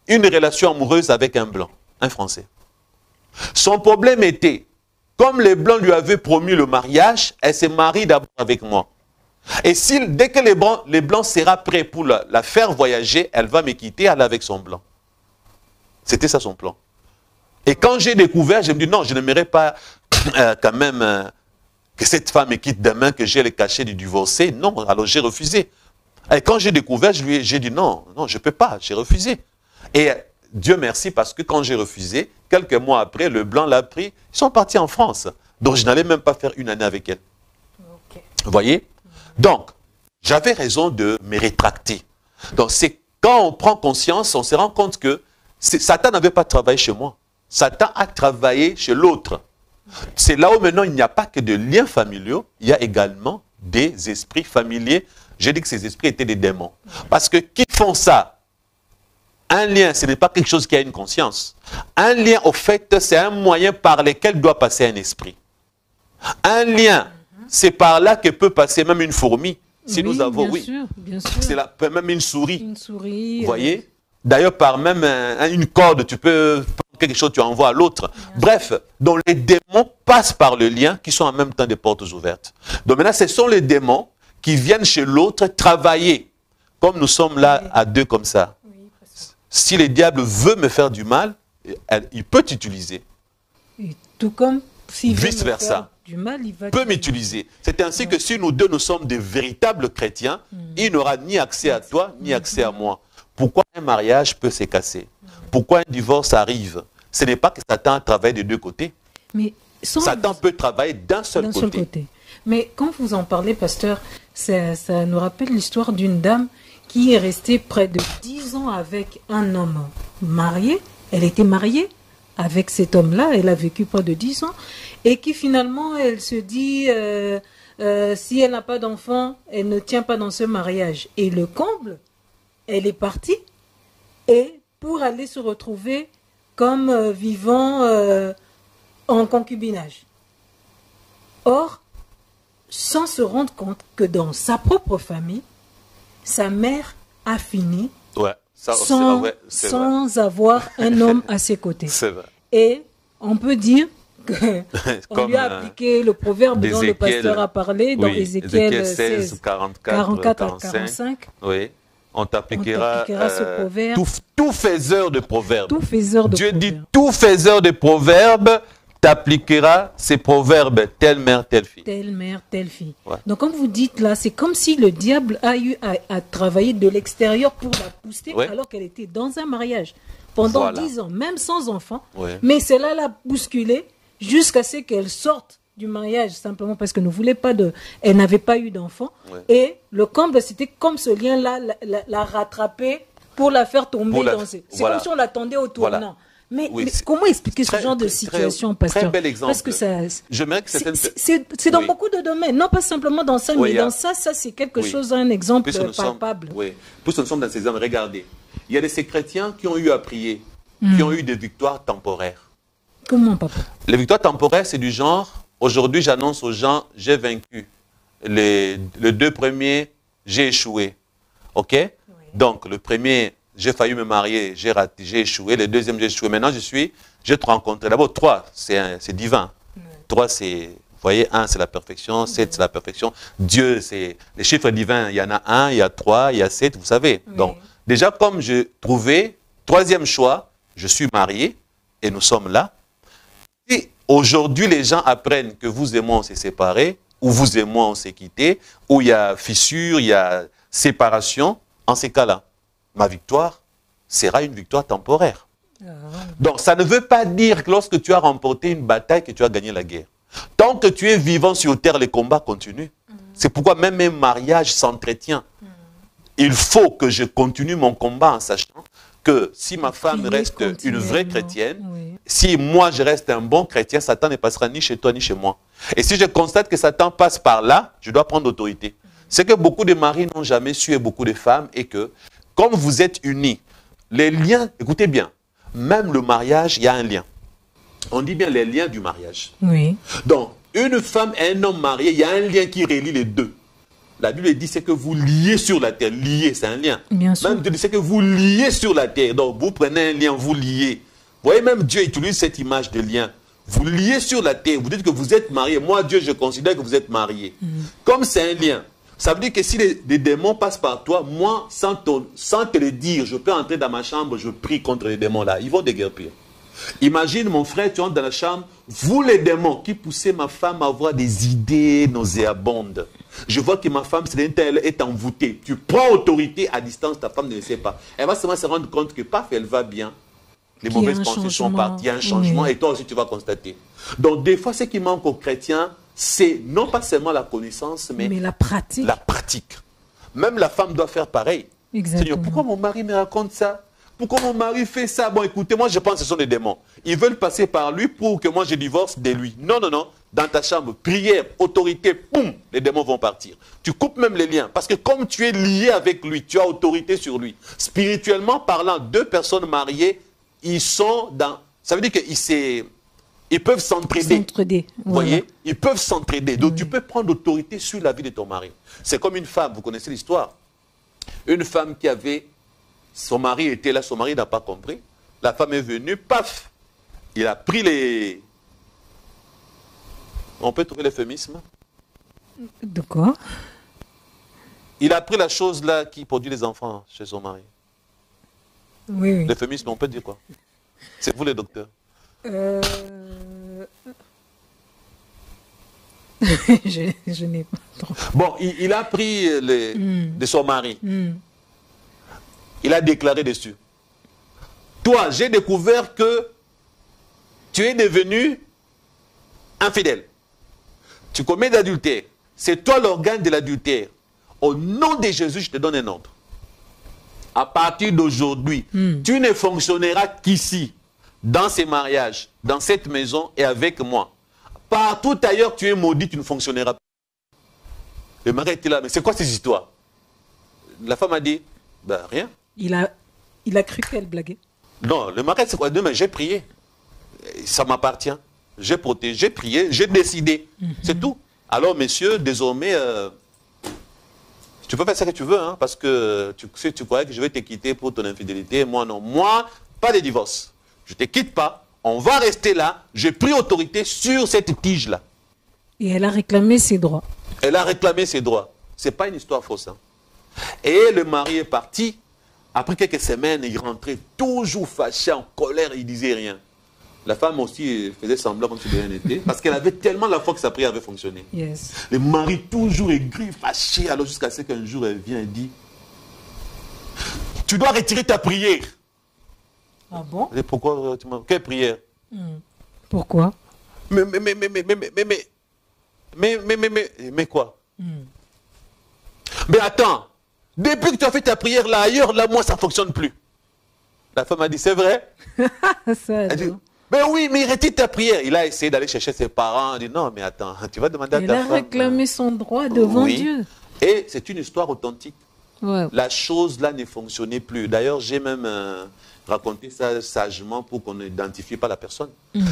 une relation amoureuse avec un blanc, un Français. Son problème était, comme les blancs lui avaient promis le mariage, elle se marie d'abord avec moi. Et dès que les blancs sera prêt pour la faire voyager, elle va me quitter, aller avec son blanc. C'était ça son plan. Et quand j'ai découvert, je me dis non, je n'aimerais pas quand même que cette femme me quitte demain, que j'ai le cachet du divorcé. Non, alors j'ai refusé. Et quand j'ai découvert, j'ai dit non, non, je ne peux pas, j'ai refusé. Et Dieu merci parce que quand j'ai refusé, quelques mois après, le blanc l'a pris, ils sont partis en France. Donc je n'allais même pas faire 1 année avec elle. Okay. Vous voyez? Donc, j'avais raison de me rétracter. Donc c'est quand on prend conscience, on se rend compte que Satan n'avait pas travaillé chez moi. Satan a travaillé chez l'autre. C'est là où maintenant il n'y a pas que de liens familiaux, il y a également des esprits familiers. J'ai dit que ces esprits étaient des démons. Parce que qui font ça? Un lien, ce n'est pas quelque chose qui a une conscience. Un lien, au fait, c'est un moyen par lequel doit passer un esprit. Un lien, c'est par là que peut passer même une fourmi. Si nous avons, bien sûr. C'est même une souris. Une souris. Vous voyez? D'ailleurs, par même une corde, tu peux prendre quelque chose, tu envoies à l'autre. Bref, donc les démons passent par le lien qui sont en même temps des portes ouvertes. Donc maintenant, ce sont les démons qui viennent chez l'autre travailler. Comme nous sommes là à 2 comme ça. Si le diable veut me faire du mal, il peut t'utiliser. Tout comme s'il veut vice versa. du mal, il va... peut m'utiliser. C'est ainsi que si nous deux, nous sommes des véritables chrétiens, il n'aura ni accès à toi, ni accès à moi. Pourquoi un mariage peut se casser? Pourquoi un divorce arrive? Ce n'est pas que Satan travaille des deux côtés. Mais Satan peut travailler d'un seul côté. Mais quand vous en parlez, pasteur, ça nous rappelle l'histoire d'une dame qui est restée près de 10 ans avec un homme marié. Elle était mariée avec cet homme-là, elle a vécu près de 10 ans, et qui finalement, elle se dit, si elle n'a pas d'enfant, elle ne tient pas dans ce mariage. Et le comble, elle est partie, et pour aller se retrouver comme vivant en concubinage. Or, sans se rendre compte que dans sa propre famille, sa mère a fini sans avoir un homme à ses côtés. C'est vrai. Et on peut dire qu'on lui a appliqué le proverbe dont le pasteur a parlé dans Ézéchiel 16, 44 à 45. Oui. On t'appliquera ce proverbe. Tout faiseur de proverbes. Tout faiseur de Dieu proverbes. dit tout faiseur de proverbes t'appliquera ces proverbes, telle mère, telle fille. Telle mère, telle fille. Ouais. Donc, comme vous dites là, c'est comme si le diable a eu à travailler de l'extérieur pour la pousser alors qu'elle était dans un mariage pendant 10 ans, même sans enfant. Ouais. Mais cela l'a bousculée jusqu'à ce qu'elle sorte du mariage, simplement parce que ne voulait pas elle n'avait pas eu d'enfant. Ouais. Et le comble, c'était comme ce lien-là, la rattraper pour la faire tomber dans ses... C'est comme si on l'attendait au tournant. Voilà. Mais comment expliquer ce genre de situation, pasteur? Très bel exemple. Parce que c'est dans beaucoup de domaines, non pas simplement dans ça, mais dans ça c'est quelque chose, un exemple palpable. Puisque nous sommes dans ces hommes, regardez, il y a ces chrétiens qui ont eu à prier, qui ont eu des victoires temporaires. Comment, papa? Les victoires temporaires, c'est du genre, aujourd'hui j'annonce aux gens, j'ai vaincu. Les 2 premiers, j'ai échoué. Ok? Donc, le premier... J'ai failli me marier, j'ai raté, j'ai échoué. Le deuxième, j'ai échoué. Maintenant, j'ai te rencontré. D'abord, 3, c'est divin. 3, c'est, vous voyez, 1, c'est la perfection. 7, c'est la perfection. Dieu, c'est les chiffres divins. Il y en a 1, il y a 3, il y a 7, vous savez. Donc, déjà, comme j'ai trouvé, 3e choix, je suis marié et nous sommes là. Si aujourd'hui, les gens apprennent que vous et moi, on s'est séparés, ou vous et moi, on s'est quittés, ou il y a fissure, il y a séparation, en ces cas-là, ma victoire sera une victoire temporaire. Donc, ça ne veut pas dire que lorsque tu as remporté une bataille, que tu as gagné la guerre. Tant que tu es vivant sur terre, les combats continuent. C'est pourquoi même un mariage s'entretient. Il faut que je continue mon combat en sachant que si ma femme reste une vraie chrétienne, si moi je reste un bon chrétien, Satan ne passera ni chez toi ni chez moi. Et si je constate que Satan passe par là, je dois prendre autorité. C'est que beaucoup de maris n'ont jamais su et beaucoup de femmes et que comme vous êtes unis, les liens, écoutez bien, même le mariage, il y a un lien. On dit bien les liens du mariage. Oui. Donc, une femme et un homme mariés, il y a un lien qui relie les deux. La Bible dit c'est que vous liez sur la terre. Lier, c'est un lien. Bien sûr. Même Dieu dit c'est que vous liez sur la terre. Donc, vous prenez un lien, vous liez. Vous voyez, même Dieu utilise cette image de lien. Vous liez sur la terre. Vous dites que vous êtes mariés. Moi, Dieu, je considère que vous êtes mariés. Comme c'est un lien. Ça veut dire que si les démons passent par toi, moi, sans te le dire, je peux entrer dans ma chambre, je prie contre les démons là. Ils vont déguerpir. Imagine, mon frère, tu entres dans la chambre, vous les démons qui poussez ma femme à avoir des idées nauséabondes. Je vois que ma femme, elle est envoûtée. Tu prends autorité à distance, ta femme ne le sait pas. Elle va seulement se rendre compte que, paf, elle va bien. Les mauvaises pensées sont parties. Il y a un changement et toi aussi, tu vas constater. Donc, des fois, ce qui manque aux chrétiens, c'est non pas seulement la connaissance, mais la pratique. La pratique. Même la femme doit faire pareil. Exactement. Seigneur, pourquoi mon mari me raconte ça? Pourquoi mon mari fait ça? Bon, écoutez, moi, je pense que ce sont des démons. Ils veulent passer par lui pour que moi, je divorce de lui. Non, non, non. Dans ta chambre, prière, autorité, boum, les démons vont partir. Tu coupes même les liens. Parce que comme tu es lié avec lui, tu as autorité sur lui. Spirituellement parlant, 2 personnes mariées, ils sont dans... Ça veut dire qu'ils peuvent s'entraider. Vous voyez, ils peuvent s'entraider. Donc, tu peux prendre autorité sur la vie de ton mari. C'est comme une femme, vous connaissez l'histoire. Une femme qui avait... Son mari était là, son mari n'a pas compris. La femme est venue, paf! Il a pris les... On peut trouver l'euphémisme? De quoi? Il a pris la chose là qui produit les enfants chez son mari. Oui. L'euphémisme, on peut dire quoi? C'est vous les docteurs. Je n'ai pas trop. Bon, il a pris de son mari. Il a déclaré dessus. Toi, j'ai découvert que tu es devenu infidèle. Tu commets l'adultère. C'est toi l'organe de l'adultère. Au nom de Jésus, je te donne un ordre. À partir d'aujourd'hui, tu ne fonctionneras qu'ici, dans ces mariages, dans cette maison et avec moi. Partout ailleurs, tu es maudit, tu ne fonctionneras pas. Le mari était là, mais c'est quoi ces histoires? La femme a dit, ben rien. Il a cru qu'elle blaguait. Non, le mari, c'est quoi? Mais j'ai prié. Ça m'appartient. J'ai protégé, j'ai prié, j'ai décidé. C'est tout. Alors, messieurs, désormais, tu peux faire ce que tu veux, hein, parce que si tu croyais que je vais te quitter pour ton infidélité, moi non. Moi, pas de divorce. Je ne te quitte pas. On va rester là. J'ai pris autorité sur cette tige-là. Et elle a réclamé ses droits. Elle a réclamé ses droits. Ce n'est pas une histoire fausse. Hein. Et le mari est parti. Après quelques semaines, il rentrait toujours fâché, en colère, il ne disait rien. La femme aussi faisait semblant comme si de rien n'était, parce qu'elle avait tellement la foi que sa prière avait fonctionné. Yes. Le mari toujours aigri, fâché, alors jusqu'à ce qu'un jour elle vient et dit, tu dois retirer ta prière. Ah bon? Et pourquoi quelle prière? Pourquoi? Mais quoi? Mais attends, depuis que tu as fait ta prière là ailleurs, là moi ça ne fonctionne plus. La femme a dit, c'est vrai? Elle dit, mais oui, mais retire ta prière. Il a essayé d'aller chercher ses parents. Il dit, non, mais attends, tu vas demander à ta femme. Il a réclamé son droit devant Dieu. Et c'est une histoire authentique. Ouais. La chose là ne fonctionnait plus. D'ailleurs, j'ai même raconté ça sagement pour qu'on n'identifie pas la personne.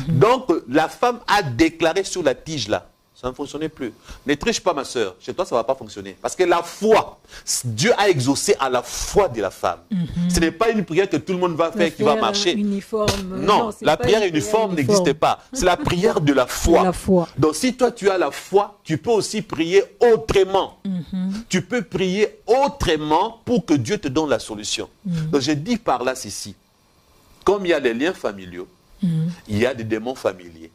Donc, la femme a déclaré sur la tige là. Ça ne fonctionnait plus. Ne triche pas, ma soeur. Chez toi, ça ne va pas fonctionner. Parce que la foi, Dieu a exaucé à la foi de la femme. Ce n'est pas une prière que tout le monde va faire qui va marcher. Uniforme. Non, la prière uniforme n'existe pas. C'est la prière de la foi. La foi. Donc, si toi, tu as la foi, tu peux aussi prier autrement. Tu peux prier autrement pour que Dieu te donne la solution. Donc, je dis par là ceci. Comme il y a les liens familiaux, il y a des démons familiers.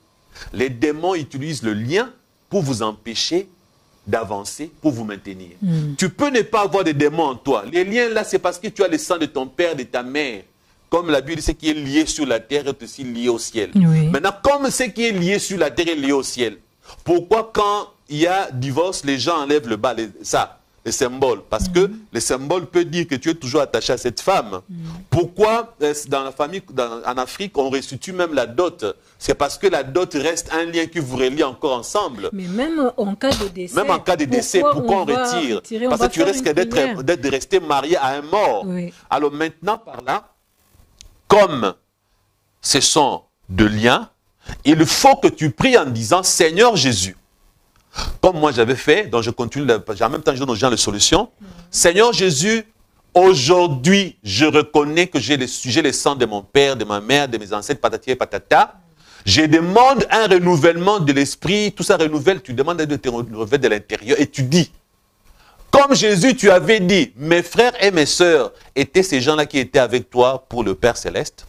Les démons utilisent le lien pour vous empêcher d'avancer, pour vous maintenir. Tu peux ne pas avoir de démons en toi. Les liens là, c'est parce que tu as le sang de ton père, de ta mère. Comme la Bible dit, ce qui est lié sur la terre est aussi lié au ciel. Oui. Maintenant, comme ce qui est lié sur la terre est lié au ciel, pourquoi quand il y a divorce, les gens enlèvent le bas, les symboles? Parce que le symbole peut dire que tu es toujours attaché à cette femme. Pourquoi dans la famille, en Afrique, on restitue même la dot? C'est parce que la dot reste un lien qui vous relie encore ensemble. Mais même en cas de décès. Même en cas de décès, pourquoi on retire? Parce que tu risques d'être resté marié à un mort. Oui. Alors maintenant, par là, comme ce sont de liens, il faut que tu pries en disant, Seigneur Jésus, comme moi j'avais fait, donc je continue, en même temps je donne aux gens les solutions. Seigneur Jésus, aujourd'hui, je reconnais que j'ai le sang de mon père, de ma mère, de mes ancêtres, patati et patata. Je demande un renouvellement de l'esprit, tout ça renouvelle, tu demandes de te renouveler de l'intérieur et tu dis, comme Jésus, tu avais dit, mes frères et mes sœurs étaient ces gens-là qui étaient avec toi pour le Père Céleste.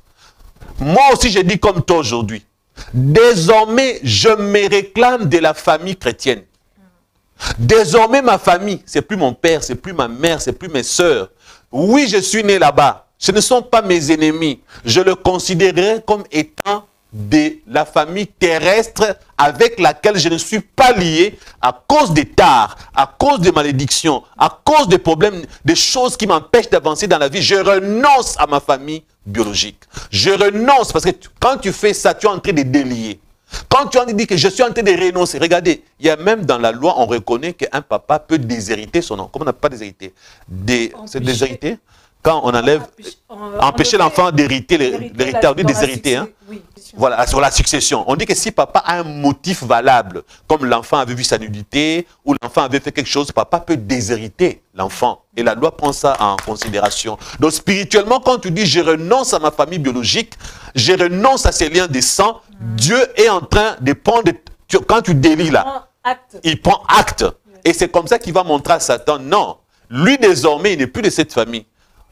Moi aussi, je dis comme toi aujourd'hui. Désormais, je me réclame de la famille chrétienne. Désormais, ma famille, c'est plus mon père, c'est plus ma mère, c'est plus mes sœurs. Oui, je suis né là-bas. Ce ne sont pas mes ennemis. Je le considérerai comme étant de la famille terrestre avec laquelle je ne suis pas lié à cause des tares, à cause des malédictions, à cause des problèmes, des choses qui m'empêchent d'avancer dans la vie. Je renonce à ma famille biologique. Je renonce parce que quand tu fais ça, tu es en train de délier. Quand tu en dis que je suis en train de renoncer, regardez, il y a même dans la loi, on reconnaît qu'un papa peut déshériter son enfant. Comment on n'a pas déshérité? C'est déshériter quand on enlève, empêcher l'enfant d'hériter l'héritage, on dit déshériter. Hein? Oui. Voilà, sur la succession. On dit que si papa a un motif valable, comme l'enfant avait vu sa nudité, ou l'enfant avait fait quelque chose, papa peut déshériter l'enfant. Et la loi prend ça en considération. Donc spirituellement, quand tu dis je renonce à ma famille biologique, je renonce à ces liens de sang, Dieu est en train de prendre, quand tu délis là, il prend acte. Et c'est comme ça qu'il va montrer à Satan, non, lui désormais, il n'est plus de cette famille.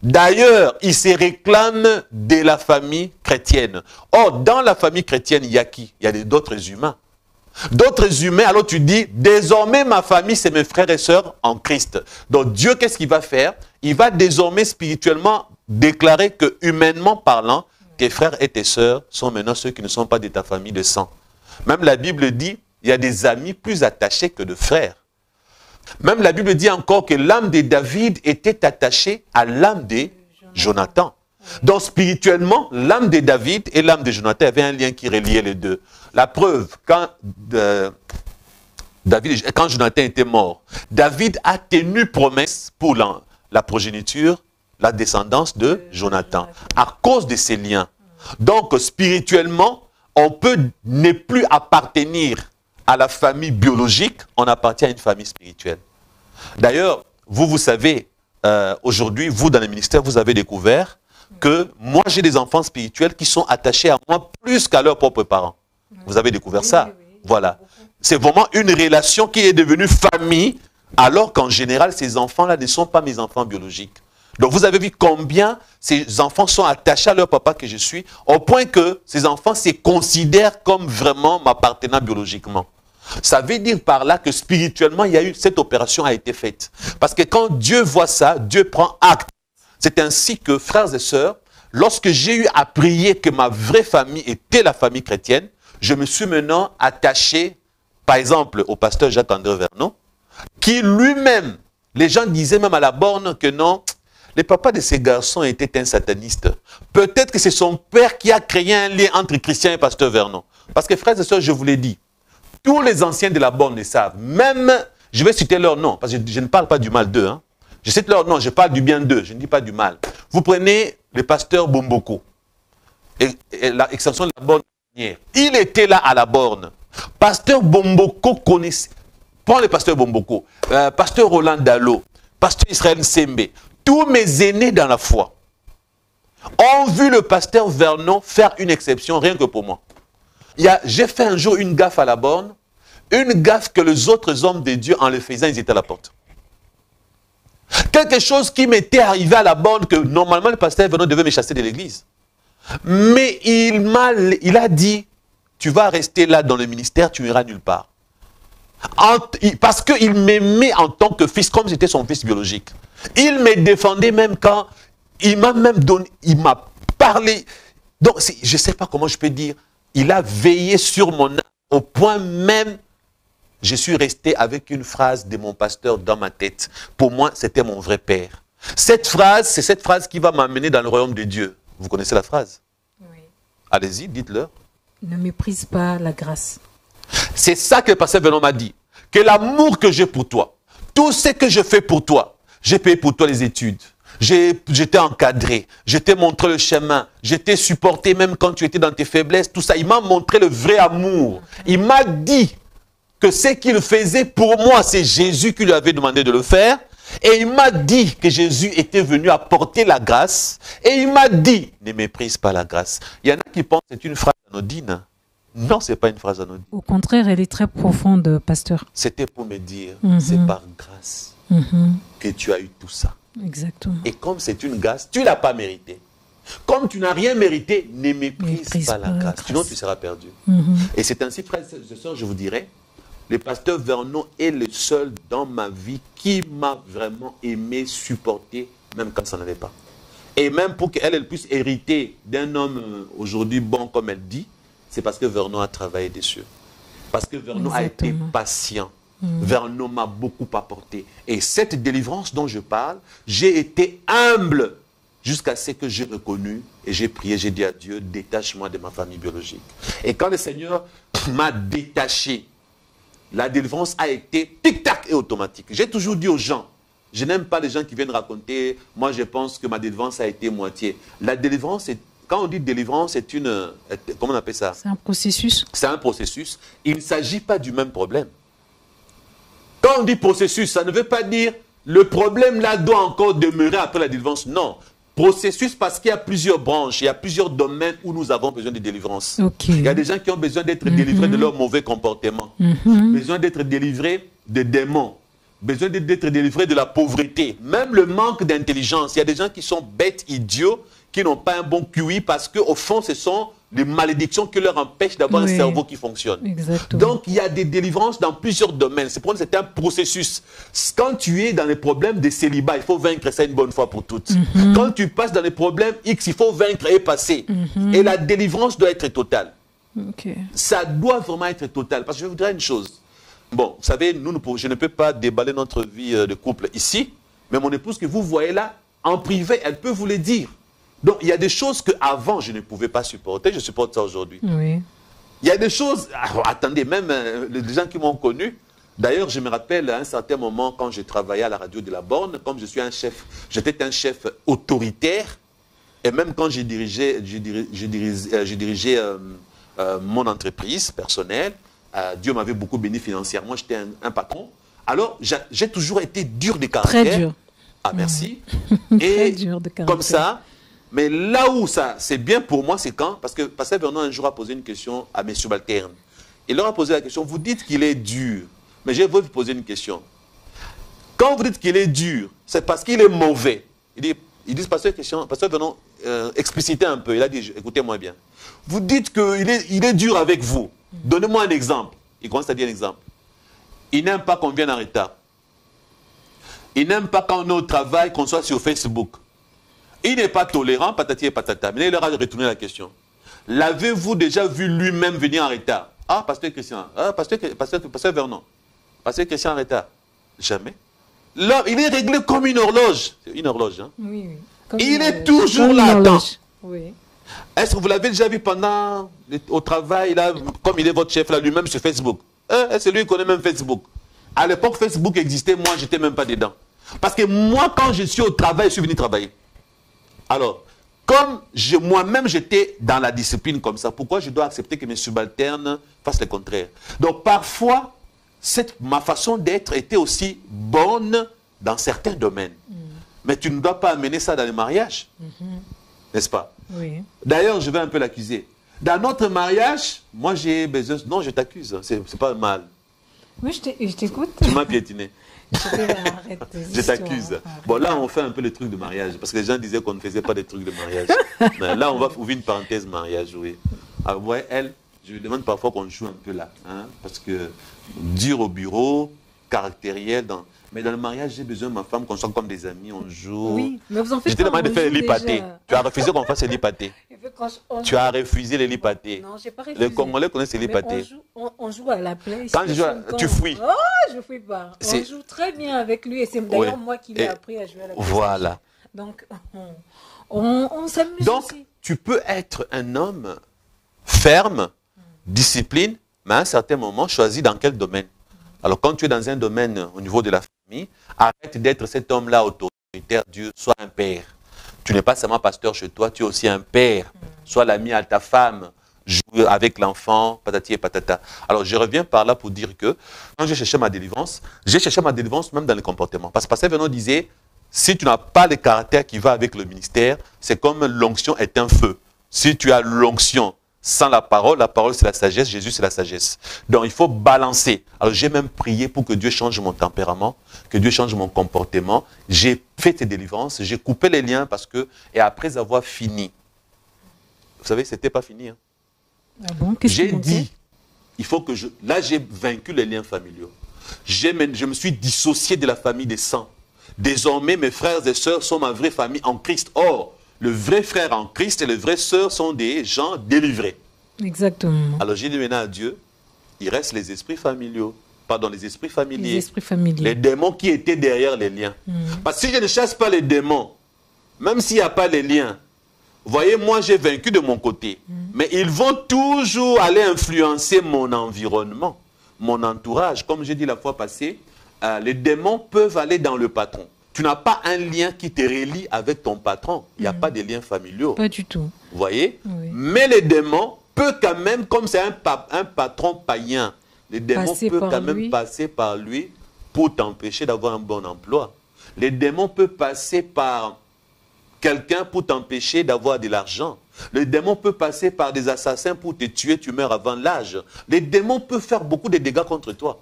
D'ailleurs, il se réclame de la famille chrétienne. Or, dans la famille chrétienne, il y a qui? Il y a d'autres humains. D'autres humains, alors tu dis, désormais ma famille, c'est mes frères et sœurs en Christ. Donc Dieu, qu'est-ce qu'il va faire? Il va désormais spirituellement déclarer que, humainement parlant, tes frères et tes sœurs sont maintenant ceux qui ne sont pas de ta famille de sang. Même la Bible dit, il y a des amis plus attachés que de frères. Même la Bible dit encore que l'âme de David était attachée à l'âme de Jonathan. Donc spirituellement, l'âme de David et l'âme de Jonathan avaient un lien qui reliait les deux. La preuve, quand Jonathan était mort, David a tenu promesse pour la progéniture, la descendance de Jonathan, à cause de ces liens. Donc spirituellement, on peut ne plus appartenir à la famille biologique, on appartient à une famille spirituelle. D'ailleurs, vous savez, aujourd'hui, vous dans le ministère, vous avez découvert que moi j'ai des enfants spirituels qui sont attachés à moi plus qu'à leurs propres parents. Vous avez découvert ça? Voilà. C'est vraiment une relation qui est devenue famille, alors qu'en général, ces enfants-là ne sont pas mes enfants biologiques. Donc vous avez vu combien ces enfants sont attachés à leur papa que je suis, au point que ces enfants se considèrent comme vraiment m'appartenant biologiquement. Ça veut dire par là que spirituellement, cette opération a été faite. Parce que quand Dieu voit ça, Dieu prend acte. C'est ainsi que, frères et sœurs, lorsque j'ai eu à prier que ma vraie famille était la famille chrétienne, je me suis maintenant attaché, par exemple, au pasteur Jacques-André Vernon, qui lui-même, les gens disaient même à la borne que non, le papa de ces garçons était un sataniste. Peut-être que c'est son père qui a créé un lien entre Christian et pasteur Vernon. Parce que, frères et sœurs, je vous l'ai dit, tous les anciens de la borne le savent. Même, je vais citer leur nom, parce que je ne parle pas du mal d'eux, hein. Je cite leur nom, je parle du bien d'eux, je ne dis pas du mal. Vous prenez le pasteur Bomboko, et l'extension de la borne, il était là à la borne. Pasteur Bomboko connaissait, prends le pasteur Bomboko, pasteur Roland Dallot, pasteur Israël Nsembe, tous mes aînés dans la foi ont vu le pasteur Vernon faire une exception, rien que pour moi. J'ai fait un jour une gaffe à la borne, une gaffe que les autres hommes de Dieu, en le faisant, ils étaient à la porte. Quelque chose qui m'était arrivé à la borne, que normalement le pasteur Vernon devait me chasser de l'église. Mais il a dit, tu vas rester là dans le ministère, tu n'iras nulle part. Parce qu'il m'aimait en tant que fils, comme j'étais son fils biologique. Il me défendait même quand il m'a même donné, il m'a parlé. Donc, je ne sais pas comment je peux dire, il a veillé sur mon âme au point même. Je suis resté avec une phrase de mon pasteur dans ma tête. Pour moi, c'était mon vrai père. Cette phrase, c'est cette phrase qui va m'amener dans le royaume de Dieu. Vous connaissez la phrase? Oui. Allez-y, dites-leur. Ne méprise pas la grâce. C'est ça que le pasteur Vernon m'a dit. Que l'amour que j'ai pour toi, tout ce que je fais pour toi, j'ai payé pour toi les études. J'étais encadré, je t'ai montré le chemin, je t'ai supporté même quand tu étais dans tes faiblesses, tout ça. Il m'a montré le vrai amour. Il m'a dit que ce qu'il faisait pour moi, c'est Jésus qui lui avait demandé de le faire. Et il m'a dit que Jésus était venu apporter la grâce. Et il m'a dit, ne méprise pas la grâce. Il y en a qui pensent que c'est une phrase anodine. Non, ce n'est pas une phrase anodine. Au contraire, elle est très profonde, pasteur. C'était pour me dire, c'est par grâce que tu as eu tout ça. Exactement. Et comme c'est une grâce, tu ne l'as pas mérité. Comme tu n'as rien mérité, ne méprise pas la grâce. Sinon, tu seras perdu. Et c'est ainsi, frères et sœurs, je vous dirais, le pasteur Vernon est le seul dans ma vie qui m'a vraiment aimé, supporté, même quand ça n'allait pas. Et même pour qu'elle puisse hériter d'un homme aujourd'hui bon, comme elle dit, c'est parce que Vernon a travaillé dessus. Parce que Vernon a été patient. Vernon m'a beaucoup apporté. Et cette délivrance dont je parle, j'ai été humble jusqu'à ce que j'ai reconnu et j'ai prié, j'ai dit à Dieu, détache-moi de ma famille biologique. Et quand le Seigneur m'a détaché, la délivrance a été tic-tac et automatique. J'ai toujours dit aux gens, je n'aime pas les gens qui viennent raconter, moi je pense que ma délivrance a été moitié. La délivrance, quand on dit délivrance, c'est une... Comment on appelle ça? C'est un processus. C'est un processus. Il ne s'agit pas du même problème. Quand on dit processus, ça ne veut pas dire le problème là doit encore demeurer après la délivrance. Non. Processus parce qu'il y a plusieurs branches, il y a plusieurs domaines où nous avons besoin de délivrance. Il y a des gens qui ont besoin d'être délivrés de leur mauvais comportement, besoin d'être délivrés de démons, besoin d'être délivrés de la pauvreté, même le manque d'intelligence. Il y a des gens qui sont bêtes, idiots, qui n'ont pas un bon QI parce qu'au fond, ce sont des malédictions qui leur empêchent d'avoir un cerveau qui fonctionne. Exactement. Donc, il y a des délivrances dans plusieurs domaines. C'est un processus. Quand tu es dans les problèmes de célibat, il faut vaincre ça une bonne fois pour toutes. Quand tu passes dans les problèmes X, il faut vaincre et passer. Et la délivrance doit être totale. Ça doit vraiment être total. Parce que je vous dirais une chose. Bon, vous savez, je ne peux pas déballer notre vie de couple ici, mais mon épouse que vous voyez là, en privé, elle peut vous le dire. Donc, il y a des choses qu'avant, je ne pouvais pas supporter, je supporte ça aujourd'hui. Oui. Il y a des choses, attendez, même les gens qui m'ont connu, d'ailleurs, je me rappelle à un certain moment, quand je travaillais à la radio de la Borne, comme je suis un chef, j'étais un chef autoritaire, et même quand je dirigeais mon entreprise personnelle, Dieu m'avait beaucoup béni financièrement, j'étais un patron. Alors, j'ai toujours été dur de caractère. Très dur. Ah, merci. Très Et dur de caractère. comme ça, mais là où ça, c'est bien pour moi, c'est quand, parce que Pasteur Vernon un jour a posé une question à mes subalternes. Il leur a posé la question, vous dites qu'il est dur, mais je vais vous poser une question. Quand vous dites qu'il est dur, c'est parce qu'il est mauvais. Ils disent, Pasteur Vernon, explicitez un peu. Il a dit, écoutez-moi bien. Vous dites qu'il est dur avec vous. Donnez-moi un exemple. Il commence à dire un exemple. Il n'aime pas qu'on vienne en retard. Il n'aime pas quand on est au travail, qu'on soit sur Facebook. Il n'est pas tolérant, patati et patata. Mais il leur a retourné la question. L'avez-vous déjà vu lui-même venir en retard? Ah, Pasteur Christian. Ah, Pasteur Vernon. Pasteur Christian en retard. Jamais. Là, il est réglé comme une horloge. C'est une horloge, hein? Oui, oui. Il est toujours là. Oui. Est-ce que vous l'avez déjà vu pendant au travail, là, comme il est votre chef là lui-même sur Facebook? C'est lui qui connaît même Facebook. À l'époque, Facebook existait, moi, je n'étais même pas dedans. Parce que moi, quand je suis au travail, je suis venu travailler. Alors, comme moi-même, j'étais dans la discipline comme ça, pourquoi je dois accepter que mes subalternes fassent le contraire? Donc, parfois, ma façon d'être était aussi bonne dans certains domaines. Mais tu ne dois pas amener ça dans les mariages. N'est-ce pas? Oui. D'ailleurs, je vais un peu l'accuser. Dans notre mariage, moi j'ai besoin... Non, je t'accuse, c'est pas mal. Oui, je t'écoute. Tu m'as piétiné. Je t'accuse. Bon, là, on fait un peu les trucs de mariage. Parce que les gens disaient qu'on ne faisait pas des trucs de mariage. Mais là, on va ouvrir une parenthèse mariage, oui. Alors, ouais, elle, je lui demande parfois qu'on joue un peu là. Hein, parce que dur au bureau, caractériel, mais dans le mariage, j'ai besoin de ma femme qu'on soit comme des amis, on joue. Oui, mais vous en faites J'étais pas. demandé de faire les lits pâtés. Tu as refusé qu'on fasse les lits pâtés. Tu as refusé les lits pâtés. Non, j'ai pas refusé. Les Congolais connaissent les lits pâtés. On joue à la play. Quand je joue, tu fouilles. Oh, je fouille pas. On joue très bien avec lui et c'est d'ailleurs moi qui l'ai appris à jouer à la play. Voilà. Donc, on s'amuse aussi. Donc, tu peux être un homme ferme, discipline, mais à un certain moment, choisis dans quel domaine. Alors, quand tu es dans un domaine au niveau de la famille, arrête d'être cet homme-là autoritaire. Dieu, sois un père. Tu n'es pas seulement pasteur chez toi, tu es aussi un père. Sois l'ami à ta femme, joue avec l'enfant, patati et patata. Alors, je reviens par là pour dire que quand j'ai cherché ma délivrance même dans le comportement. Parce que Pasteur Vernon disait, si tu n'as pas le caractère qui va avec le ministère, c'est comme l'onction est un feu. Si tu as l'onction sans la parole c'est la sagesse, Jésus c'est la sagesse. Donc il faut balancer. Alors j'ai même prié pour que Dieu change mon tempérament, que Dieu change mon comportement. J'ai fait ces délivrances, j'ai coupé les liens parce que, et après avoir fini, vous savez, c'était pas fini. Hein. Ah bon, j'ai dit, il faut que là j'ai vaincu les liens familiaux. Je me suis dissocié de la famille des sangs. Désormais mes frères et sœurs sont ma vraie famille en Christ. Or, le vrai frère en Christ et les vraies sœurs sont des gens délivrés. Exactement. Alors j'ai dit maintenant à Dieu, il reste les esprits familiaux. Pardon, les esprits familiers. Les esprits familiers. Les démons qui étaient derrière les liens. Parce que si je ne chasse pas les démons, même s'il n'y a pas les liens, vous voyez, moi j'ai vaincu de mon côté. Mais ils vont toujours aller influencer mon environnement, mon entourage. Comme j'ai dit la fois passée, les démons peuvent aller dans le patron. Tu n'as pas un lien qui te relie avec ton patron. Il n'y a pas de liens familiaux. Pas du tout. Vous voyez? Oui. Mais les démons peuvent quand même, comme c'est un patron païen, les démons peuvent quand même passer par lui pour t'empêcher d'avoir un bon emploi. Les démons peuvent passer par quelqu'un pour t'empêcher d'avoir de l'argent. Les démons peuvent passer par des assassins pour te tuer, tu meurs avant l'âge. Les démons peuvent faire beaucoup de dégâts contre toi.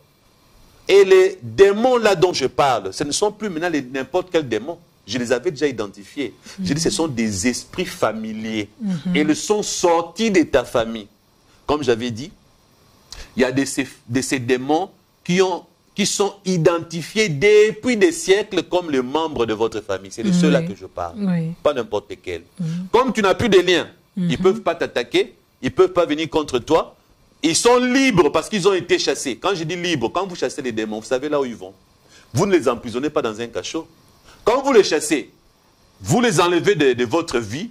Et les démons là dont je parle, ce ne sont plus maintenant n'importe quel démon. je les avais déjà identifiés. J'ai dit, ce sont des esprits familiers. Et ils sont sortis de ta famille. Comme j'avais dit, il y a ces démons qui sont identifiés depuis des siècles comme les membres de votre famille. C'est de ceux-là que je parle. Pas n'importe lesquels. Comme tu n'as plus de liens, ils ne peuvent pas t'attaquer, ils ne peuvent pas venir contre toi. Ils sont libres parce qu'ils ont été chassés. Quand je dis libres, quand vous chassez les démons, vous savez là où ils vont. Vous ne les emprisonnez pas dans un cachot. Quand vous les chassez, vous les enlevez de votre vie,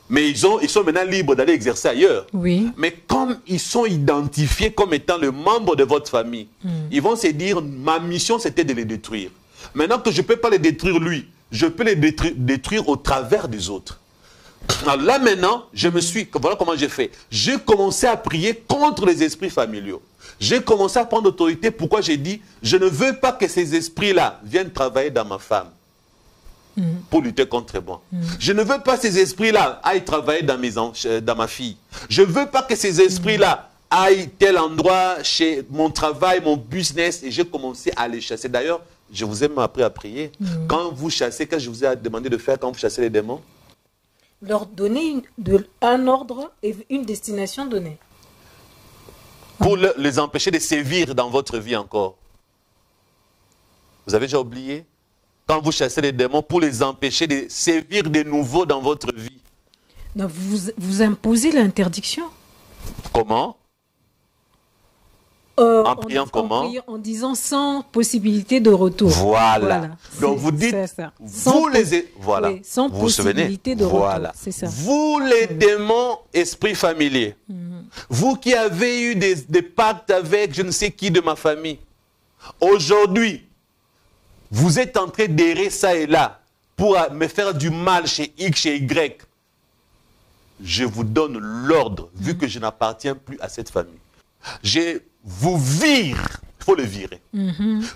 mais ils sont maintenant libres d'aller exercer ailleurs. Oui. Mais comme ils sont identifiés comme étant le membre de votre famille, ils vont se dire, ma mission c'était de les détruire. Maintenant que je ne peux pas les détruire lui, je peux les détruire au travers des autres. Alors là maintenant, voilà comment j'ai fait. J'ai commencé à prier contre les esprits familiaux. J'ai commencé à prendre autorité. Pourquoi j'ai dit, je ne veux pas que ces esprits-là viennent travailler dans ma femme pour lutter contre moi. Je ne veux pas que ces esprits-là aillent travailler dans ma fille. Je ne veux pas que ces esprits-là aillent tel endroit, chez mon travail, mon business. Et j'ai commencé à les chasser. D'ailleurs, je vous ai appris à prier. Quand vous chassez, qu'est-ce que je vous ai demandé de faire quand vous chassez les démons? Leur donner un ordre et une destination donnée. Pour les empêcher de sévir dans votre vie encore. Vous avez déjà oublié? Quand vous chassez les démons, pour les empêcher de sévir de nouveau dans votre vie. Donc vous imposez l'interdiction. Comment? En priant comment? En disant sans possibilité de retour. Voilà. Donc vous dites, sans possibilité de retour. C'est ça. Vous les démons esprits familiers, vous qui avez eu des pactes avec je ne sais qui de ma famille, aujourd'hui, vous êtes en train d'errer ça et là pour me faire du mal chez X, chez Y. Je vous donne l'ordre, vu que je n'appartiens plus à cette famille. Je vous vire, il faut le virer.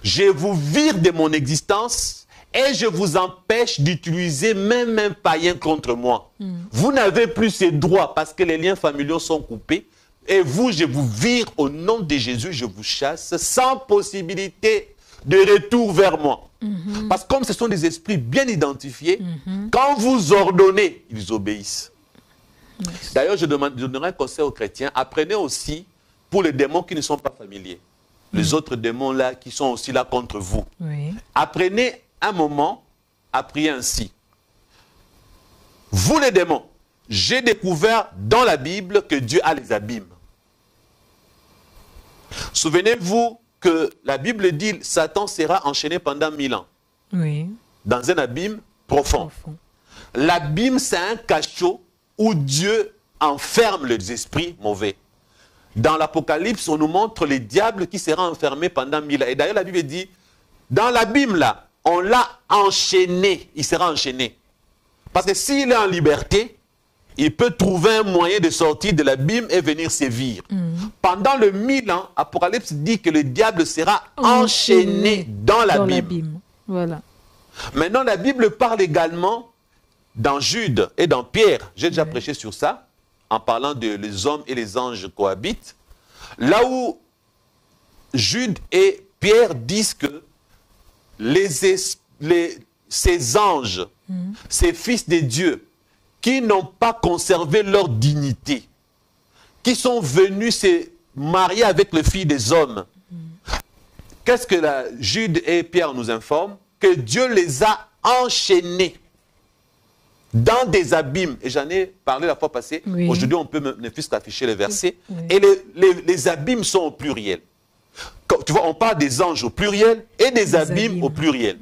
Je vous vire de mon existence et je vous empêche d'utiliser même un païen contre moi. Vous n'avez plus ces droits parce que les liens familiaux sont coupés. Et vous, je vous vire au nom de Jésus, je vous chasse sans possibilité de retour vers moi. Parce que comme ce sont des esprits bien identifiés, quand vous ordonnez, ils obéissent. D'ailleurs, je donnerai un conseil aux chrétiens, apprenez aussi pour les démons qui ne sont pas familiers. Les autres démons là qui sont aussi là contre vous. Apprenez un moment à prier ainsi. Vous les démons, j'ai découvert dans la Bible que Dieu a les abîmes. Souvenez-vous que la Bible dit Satan sera enchaîné pendant 1000 ans. Dans un abîme profond. L'abîme, c'est un cachot où Dieu enferme les esprits mauvais. Dans l'Apocalypse, on nous montre les diables qui seront enfermés pendant 1000 ans. Et d'ailleurs, la Bible dit, dans l'abîme là, on l'a enchaîné. Il sera enchaîné. Parce que s'il est en liberté, il peut trouver un moyen de sortir de l'abîme et venir sévir. Pendant le 1000 ans, Apocalypse dit que le diable sera enchaîné dans l'abîme. Voilà. Maintenant, la Bible parle également dans Jude et dans Pierre. J'ai déjà prêché sur ça, en parlant de les hommes et les anges cohabitent. Là où Jude et Pierre disent que ces anges, ces fils de Dieu, qui n'ont pas conservé leur dignité, qui sont venus se marier avec les filles des hommes. Qu'est-ce que Jude et Pierre nous informent? Que Dieu les a enchaînés dans des abîmes. Et j'en ai parlé la fois passée. Aujourd'hui, on peut ne plus qu'afficher les versets. Et les abîmes sont au pluriel. Tu vois, on parle des anges au pluriel et des abîmes au pluriel.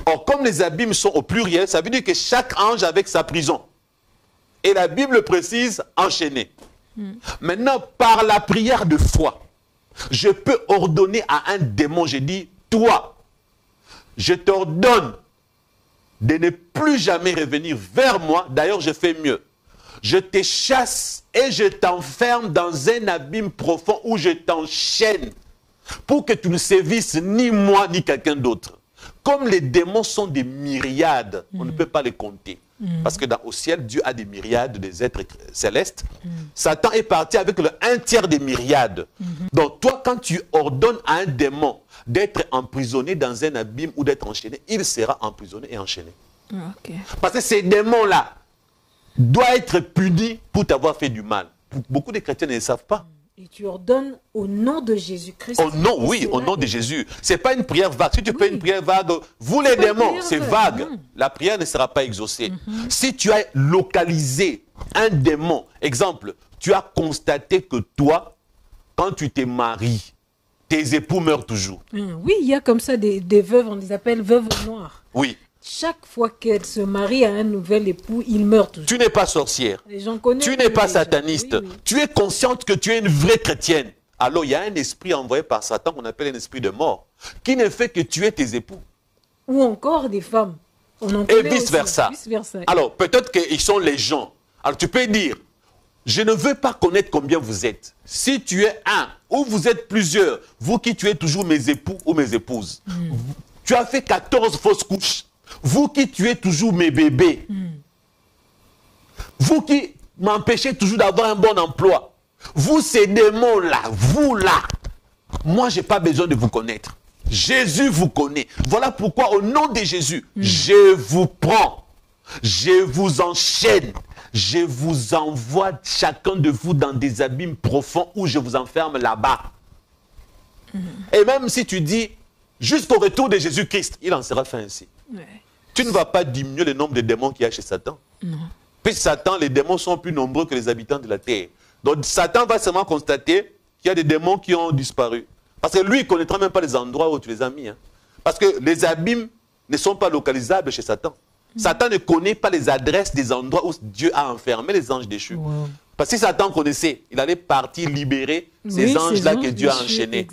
Or, comme les abîmes sont au pluriel, ça veut dire que chaque ange avec sa prison. Et la Bible précise enchaîné. Maintenant, par la prière de foi, je peux ordonner à un démon, je dis, toi, je t'ordonne de ne plus jamais revenir vers moi. D'ailleurs, je fais mieux. Je te chasse et je t'enferme dans un abîme profond où je t'enchaîne pour que tu ne sévisses ni moi ni quelqu'un d'autre. Comme les démons sont des myriades, on ne peut pas les compter. Parce que au ciel, Dieu a des myriades des êtres célestes. Satan est parti avec le 1/3 des myriades. Donc toi, quand tu ordonnes à un démon d'être emprisonné dans un abîme ou d'être enchaîné, il sera emprisonné et enchaîné. Parce que ces démons-là doivent être punis pour t'avoir fait du mal. Beaucoup de chrétiens ne le savent pas. Et tu ordonnes au nom de Jésus-Christ. Au nom, oui, au nom de Jésus. Ce n'est pas une prière vague. Si tu fais une prière vague, vous les démons, c'est vague. La prière ne sera pas exaucée. Si tu as localisé un démon, exemple, tu as constaté que toi, quand tu t'es marié, tes époux meurent toujours. Oui, il y a comme ça des veuves, on les appelle veuves noires. Oui. Chaque fois qu'elle se marie à un nouvel époux, il meurt toujours. Tu n'es pas sorcière. Tu n'es pas sataniste. Oui. Tu es consciente que tu es une vraie chrétienne. Alors il y a un esprit envoyé par Satan qu'on appelle un esprit de mort, qui ne fait que tuer tes époux. Ou encore des femmes. Et vice-versa. Alors peut-être qu'ils sont les gens. Alors tu peux dire, je ne veux pas connaître combien vous êtes. Si tu es un ou vous êtes plusieurs, vous qui tuez toujours mes époux ou mes épouses, tu as fait 14 fausses couches. Vous qui tuez toujours mes bébés, vous qui m'empêchez toujours d'avoir un bon emploi, vous ces démons-là, vous là, moi je n'ai pas besoin de vous connaître. Jésus vous connaît. Voilà pourquoi au nom de Jésus, je vous prends, je vous enchaîne, je vous envoie chacun de vous dans des abîmes profonds où je vous enferme là-bas. Et même si tu dis, jusqu'au retour de Jésus-Christ, il en sera fait ainsi. Tu ne vas pas diminuer le nombre de démons qu'il y a chez Satan. Puis Satan, les démons sont plus nombreux que les habitants de la terre. Donc Satan va seulement constater qu'il y a des démons qui ont disparu. Parce que lui, il ne connaîtra même pas les endroits où tu les as mis. Parce que les abîmes ne sont pas localisables chez Satan. Satan ne connaît pas les adresses des endroits où Dieu a enfermé les anges déchus. Parce que si Satan connaissait, il allait partir libérer ces anges-là que Dieu a enchaînés,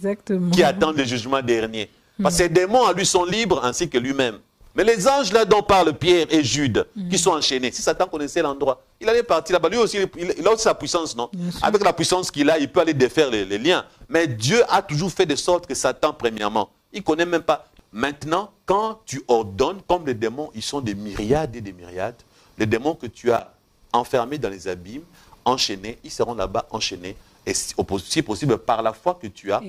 qui attendent le jugement dernier. Parce que ces démons, à lui, sont libres, ainsi que lui-même. Mais les anges là dont parlent Pierre et Jude, qui sont enchaînés, si Satan connaissait l'endroit, il allait partir là-bas. Lui aussi, il a aussi sa puissance, non? Avec la puissance qu'il a, il peut aller défaire les liens. Mais Dieu a toujours fait de sorte que Satan, premièrement, il ne connaît même pas. Maintenant, quand tu ordonnes, comme les démons, ils sont des myriades et des myriades, les démons que tu as enfermés dans les abîmes, enchaînés, ils seront là-bas enchaînés. Et si possible, par la foi que tu as,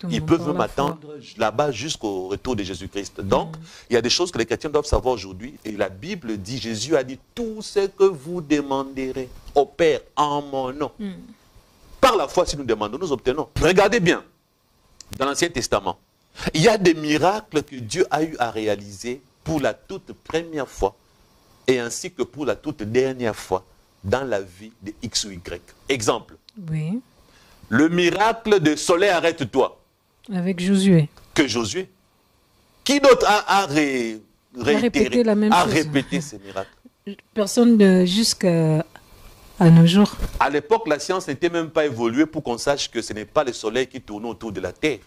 ils peuvent m'attendre là-bas jusqu'au retour de Jésus-Christ. Donc, il y a des choses que les chrétiens doivent savoir aujourd'hui. Et la Bible dit, Jésus a dit, tout ce que vous demanderez au Père en mon nom. Par la foi, si nous demandons, nous obtenons. Regardez bien, dans l'Ancien Testament, il y a des miracles que Dieu a eu à réaliser pour la toute première fois et ainsi que pour la toute dernière fois dans la vie de X ou Y. Exemple. Oui. Le miracle de soleil, arrête-toi. Avec Josué. Que Josué. Qui d'autre a répété la même chose. Répété ces miracles? Personne jusqu'à nos jours. À l'époque, la science n'était même pas évoluée pour qu'on sache que ce n'est pas le soleil qui tourne autour de la terre.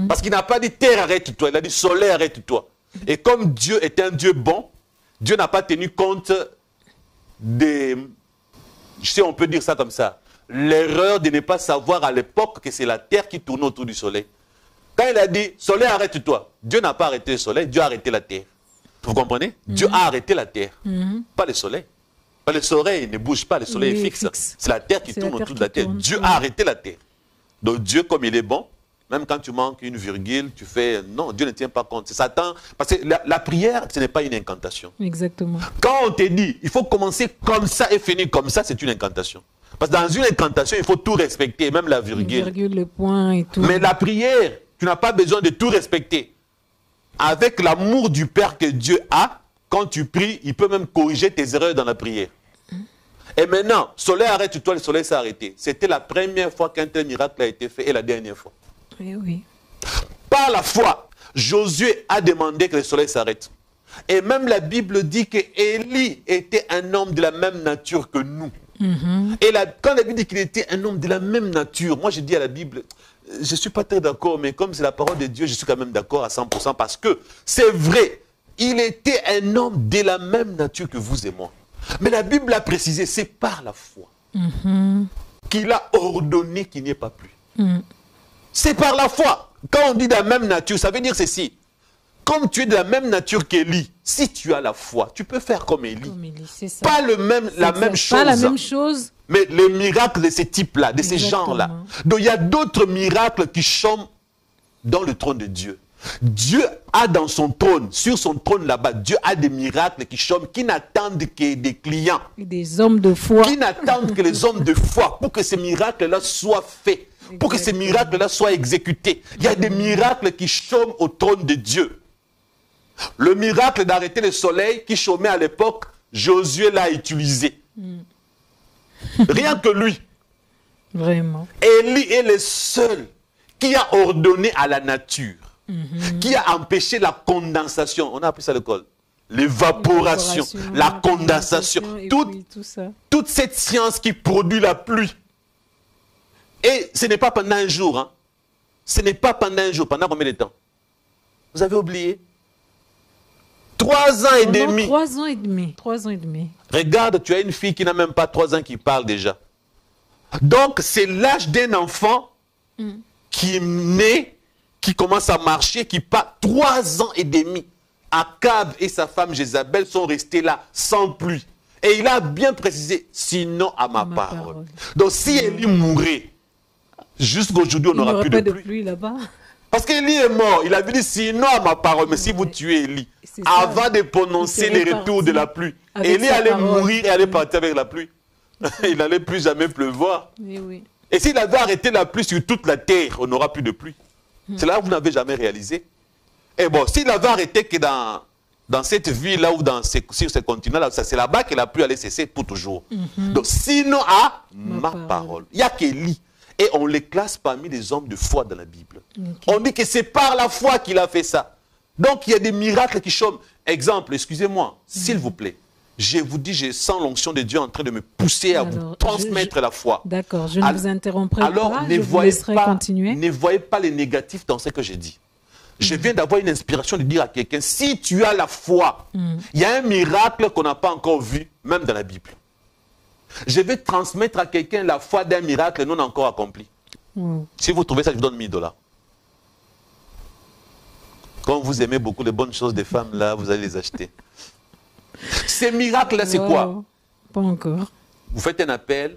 Parce qu'il n'a pas dit terre, arrête-toi. Il a dit soleil, arrête-toi. Et comme Dieu est un Dieu bon, Dieu n'a pas tenu compte des... Je sais, on peut dire ça comme ça. L'erreur de ne pas savoir à l'époque que c'est la terre qui tourne autour du soleil. Quand il a dit, soleil, arrête-toi, Dieu n'a pas arrêté le soleil, Dieu a arrêté la terre. Vous comprenez? Dieu a arrêté la terre, pas le soleil. Le soleil ne bouge pas, le soleil est fixe. C'est la terre qui tourne autour de la terre. Dieu a arrêté la terre. Donc Dieu, comme il est bon, même quand tu manques une virgule, tu fais... Non, Dieu ne tient pas compte. C'est Satan. Parce que la prière, ce n'est pas une incantation. Exactement. Quand on te dit, il faut commencer comme ça et finir comme ça, c'est une incantation. Parce que dans une incantation, il faut tout respecter, même la virgule. La virgule, le point et tout. Mais la prière, tu n'as pas besoin de tout respecter. Avec l'amour du Père que Dieu a, quand tu pries, il peut même corriger tes erreurs dans la prière. Et maintenant, soleil, arrête-toi, le soleil s'est arrêté. C'était la première fois qu'un tel miracle a été fait et la dernière fois. Oui. Par la foi, Josué a demandé que le soleil s'arrête. Et même la Bible dit que Élie était un homme de la même nature que nous. Et quand la Bible dit qu'il était un homme de la même nature, moi je dis à la Bible, je ne suis pas très d'accord, mais comme c'est la parole de Dieu, je suis quand même d'accord à 100% parce que c'est vrai, il était un homme de la même nature que vous et moi. Mais la Bible a précisé, c'est par la foi qu'il a ordonné qu'il n'y ait pas plu. C'est par la foi. Quand on dit de la même nature, ça veut dire ceci. comme tu es de la même nature qu'Élie, si tu as la foi, tu peux faire comme Élie. Comme Élie, c'est ça. Pas la même chose. Pas la même chose. Mais les miracles de ces types-là, de ces gens-là. Donc il y a d'autres miracles qui chôment dans le trône de Dieu. Dieu a dans son trône, sur son trône là-bas, Dieu a des miracles qui chôment, qui n'attendent que des clients. Des hommes de foi. Qui n'attendent que les hommes de foi pour que ces miracles-là soient faits, pour que ces miracles-là soient exécutés. Il y a des miracles qui chôment au trône de Dieu. Le miracle d'arrêter le soleil qui chômait à l'époque, Josué l'a utilisé. Rien que lui. Vraiment. Élie est le seul qui a ordonné à la nature, qui a empêché la condensation. On a appris ça à l'école. L'évaporation, la condensation. Toute cette science qui produit la pluie. Et ce n'est pas pendant un jour. Hein. Ce n'est pas pendant un jour. Pendant combien de temps? Vous avez oublié? 3 ans et demi. 3 ans et demi. 3 ans et demi. Regarde, tu as une fille qui n'a même pas 3 ans qui parle déjà. Donc, c'est l'âge d'un enfant qui est né, qui commence à marcher, qui part 3 ans et demi. Akab et sa femme Jézabel sont restés là, sans pluie. Et il a bien précisé, sinon à ma parole. Donc, si Élie mourait, jusqu'aujourd'hui, on n'aura plus de pluie là-bas. Parce qu'Élie est mort. Il avait dit, sinon à ma parole, mais si vous tuez Élie, avant de prononcer les retours de la pluie, Élie allait mourir et allait partir avec la pluie. Il n'allait plus jamais pleuvoir. Oui. Et s'il avait arrêté la pluie sur toute la terre, on n'aura plus de pluie. C'est là que vous n'avez jamais réalisé. Et bon, s'il avait arrêté que dans cette ville-là ou sur ce continent-là, c'est là-bas que la pluie allait cesser pour toujours. Donc, sinon à ma parole. Il n'y a qu'Élie. Et on les classe parmi les hommes de foi dans la Bible. On dit que c'est par la foi qu'il a fait ça. Donc, il y a des miracles qui chôment. Exemple, excusez-moi, s'il vous plaît. Je vous dis, je sens l'onction de Dieu en train de me pousser à vous transmettre la foi. D'accord, je ne vous interromprai pas. Alors, ne voyez pas les négatifs dans ce que j'ai dit. Je viens d'avoir une inspiration de dire à quelqu'un, si tu as la foi, il y a un miracle qu'on n'a pas encore vu, même dans la Bible. Je vais transmettre à quelqu'un la foi d'un miracle non encore accompli. Si vous trouvez ça, je vous donne 1000 $. Quand vous aimez beaucoup les bonnes choses des femmes, là, vous allez les acheter. Ces miracles-là, c'est quoi? Pas encore. Vous faites un appel,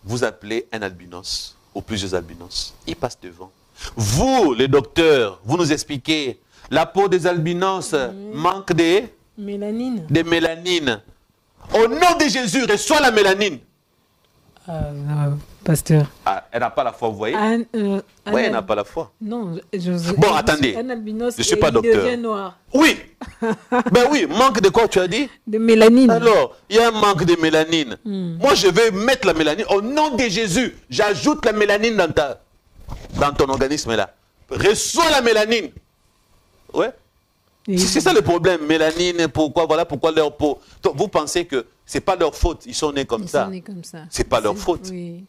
vous appelez un albinos, ou plusieurs albinos. Il passe devant. Vous, les docteurs, vous nous expliquez, la peau des albinos manque de mélanine. De mélanine. Au nom de Jésus, reçois la mélanine. Pasteur. Elle n'a pas la foi, vous voyez? Oui, elle n'a pas la foi. Non, bon, attendez. Un albinos, je ne suis pas docteur. Devient noir. Oui. Ben oui, manque de quoi tu as dit? De mélanine. Alors, il y a un manque de mélanine. Moi, je vais mettre la mélanine. Au nom de Jésus, j'ajoute la mélanine dans ton organisme là. Reçois la mélanine. Ouais. C'est ça le problème. Mélanine, pourquoi? Voilà pourquoi leur peau. Donc, vous pensez que ce n'est pas leur faute. Ils sont nés comme ça. Ce n'est pas leur faute. Oui.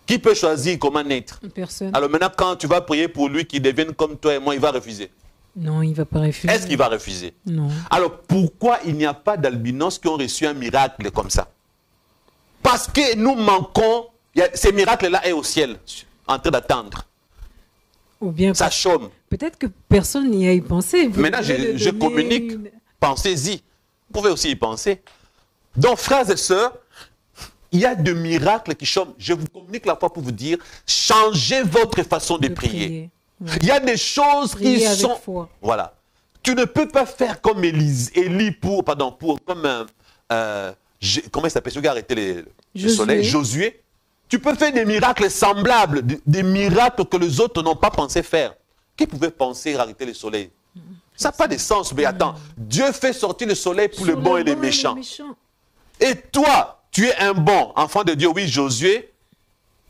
Qui peut choisir comment naître? Personne. Alors maintenant, quand tu vas prier pour lui qu'il devienne comme toi et moi, il va refuser. Non, il ne va pas refuser. Est-ce qu'il va refuser? Non. Alors pourquoi il n'y a pas d'albinos qui ont reçu un miracle comme ça? Parce que nous manquons. Ces miracles-là sont au ciel, en train d'attendre. Ou bien ça chôme. Peut-être que personne n'y a y pensé. Maintenant, je communique. Pensez-y. Vous pouvez aussi y penser. Donc, frères et sœurs, il y a des miracles qui chôment. Je vous communique la foi pour vous dire, changez votre façon de prier. Oui. Il y a des choses qui sont... Foi. Voilà. Tu ne peux pas faire comme Élie comment il s'appelle, celui qui a arrêté le soleil, Josué. Tu peux faire des miracles semblables, des miracles que les autres n'ont pas pensé faire. Qui pouvait penser arrêter le soleil? Ça n'a pas de sens. Mais attends, Dieu fait sortir le soleil pour les bons et les méchants. Et toi, tu es un bon enfant de Dieu. Oui, Josué.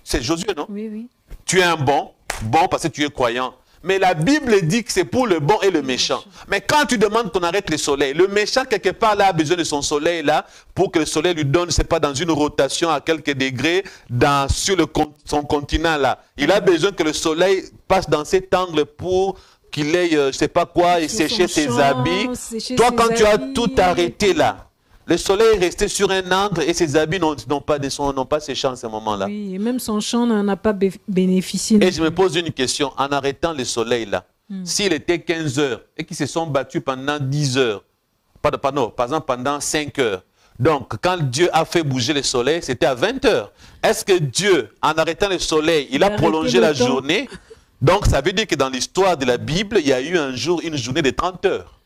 C'est Josué, non? Oui, oui. Tu es un bon parce que tu es croyant. Mais la Bible dit que c'est pour le bon et le méchant. Mais quand tu demandes qu'on arrête le soleil, le méchant, quelque part, là, a besoin de son soleil, là, pour que le soleil lui donne, c'est pas dans une rotation à quelques degrés, sur son continent, là. Il a besoin que le soleil passe dans cet angle pour qu'il ait, je sais pas quoi, et sécher ses habits. Toi, quand tu as tout arrêté, là, le soleil est resté sur un angle et ses habits n'ont pas séché en ce moment-là. Oui, et même son champ n'en a pas bénéficié. Et je me pose une question. En arrêtant le soleil là, s'il était 15 heures et qu'ils se sont battus pendant 10 heures, par exemple pendant 5 heures, donc quand Dieu a fait bouger le soleil, c'était à 20 heures. Est-ce que Dieu, en arrêtant le soleil, il a prolongé la journée? Donc ça veut dire que dans l'histoire de la Bible, il y a eu un jour, une journée de 30 heures.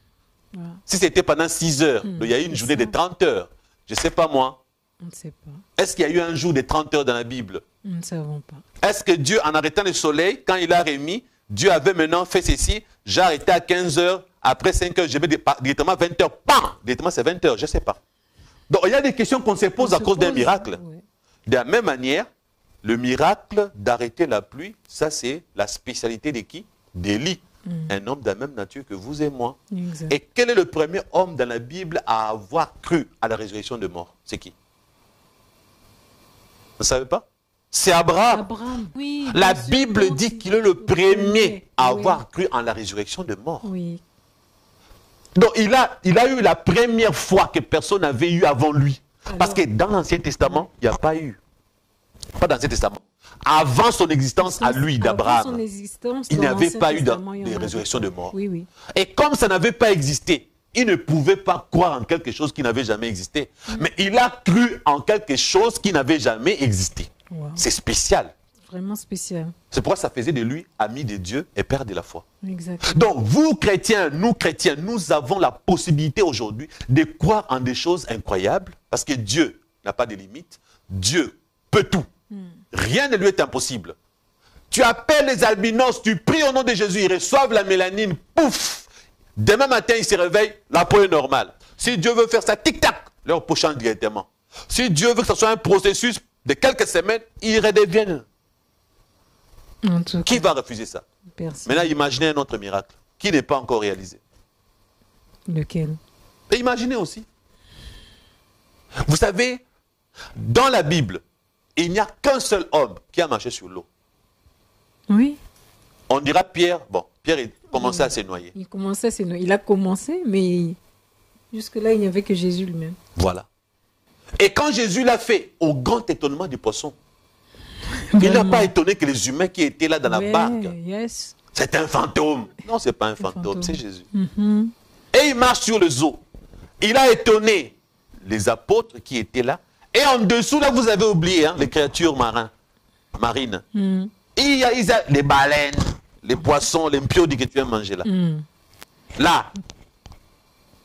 Ouais. Si c'était pendant 6 heures, il y a eu une journée de 30 heures. Je ne sais pas moi. On ne sait pas. Est-ce qu'il y a eu un jour de 30 heures dans la Bible? Nous ne savons pas. Est-ce que Dieu, en arrêtant le soleil, quand il a remis, Dieu avait maintenant fait ceci, j'ai arrêté à 15 heures, après 5 heures, je vais directement à 20 heures, bam! Directement c'est 20 heures, je ne sais pas. Donc il y a des questions qu'on se pose à cause d'un miracle. Ouais. De la même manière, le miracle d'arrêter la pluie, ça c'est la spécialité de qui? D'Élie. Un homme de la même nature que vous et moi. Exact. Et quel est le premier homme dans la Bible à avoir cru à la résurrection de mort? C'est qui? Vous ne savez pas? C'est Abraham. Oui, la Bible dit qu'il est le premier à avoir cru en la résurrection de mort. Oui. Donc il a eu la première foi que personne n'avait eu avant lui. Alors, parce que dans l'Ancien Testament, il n'y a pas eu. Pas dans l'Ancien Testament. Avant son existence à lui, d'Abraham, il n'y avait pas eu de résurrection de mort. Oui, oui. Et comme ça n'avait pas existé, il ne pouvait pas croire en quelque chose qui n'avait jamais existé. Mais il a cru en quelque chose qui n'avait jamais existé. Wow. C'est spécial. Vraiment spécial. C'est pourquoi ça faisait de lui ami de Dieu et père de la foi. Exactement. Donc, vous chrétiens, nous avons la possibilité aujourd'hui de croire en des choses incroyables parce que Dieu n'a pas de limites. Dieu peut tout. Rien ne lui est impossible. Tu appelles les albinos, tu pries au nom de Jésus, ils reçoivent la mélanine, pouf! Demain matin, ils se réveillent, la peau est normale. Si Dieu veut faire ça, tic-tac, leur peau change directement. Si Dieu veut que ce soit un processus de quelques semaines, ils redeviennent. Qui va refuser ça? Personne. Maintenant, imaginez un autre miracle qui n'est pas encore réalisé. Lequel? Et imaginez aussi. Vous savez, dans la Bible, il n'y a qu'un seul homme qui a marché sur l'eau. Oui. On dira Pierre, bon, Pierre commençait à se noyer. Il commençait à se noyer. Il a commencé, mais jusque-là, il n'y avait que Jésus lui-même. Voilà. Et quand Jésus l'a fait, au grand étonnement des poissons, il n'a pas étonné que les humains qui étaient là dans la barque. Yes. C'est un fantôme. Non, ce n'est pas un fantôme, c'est Jésus. Et il marche sur les eaux. Il a étonné les apôtres qui étaient là. Et en dessous, là, vous avez oublié les créatures marines. Il y a les baleines, les poissons, les piodis que tu as mangé là. Là.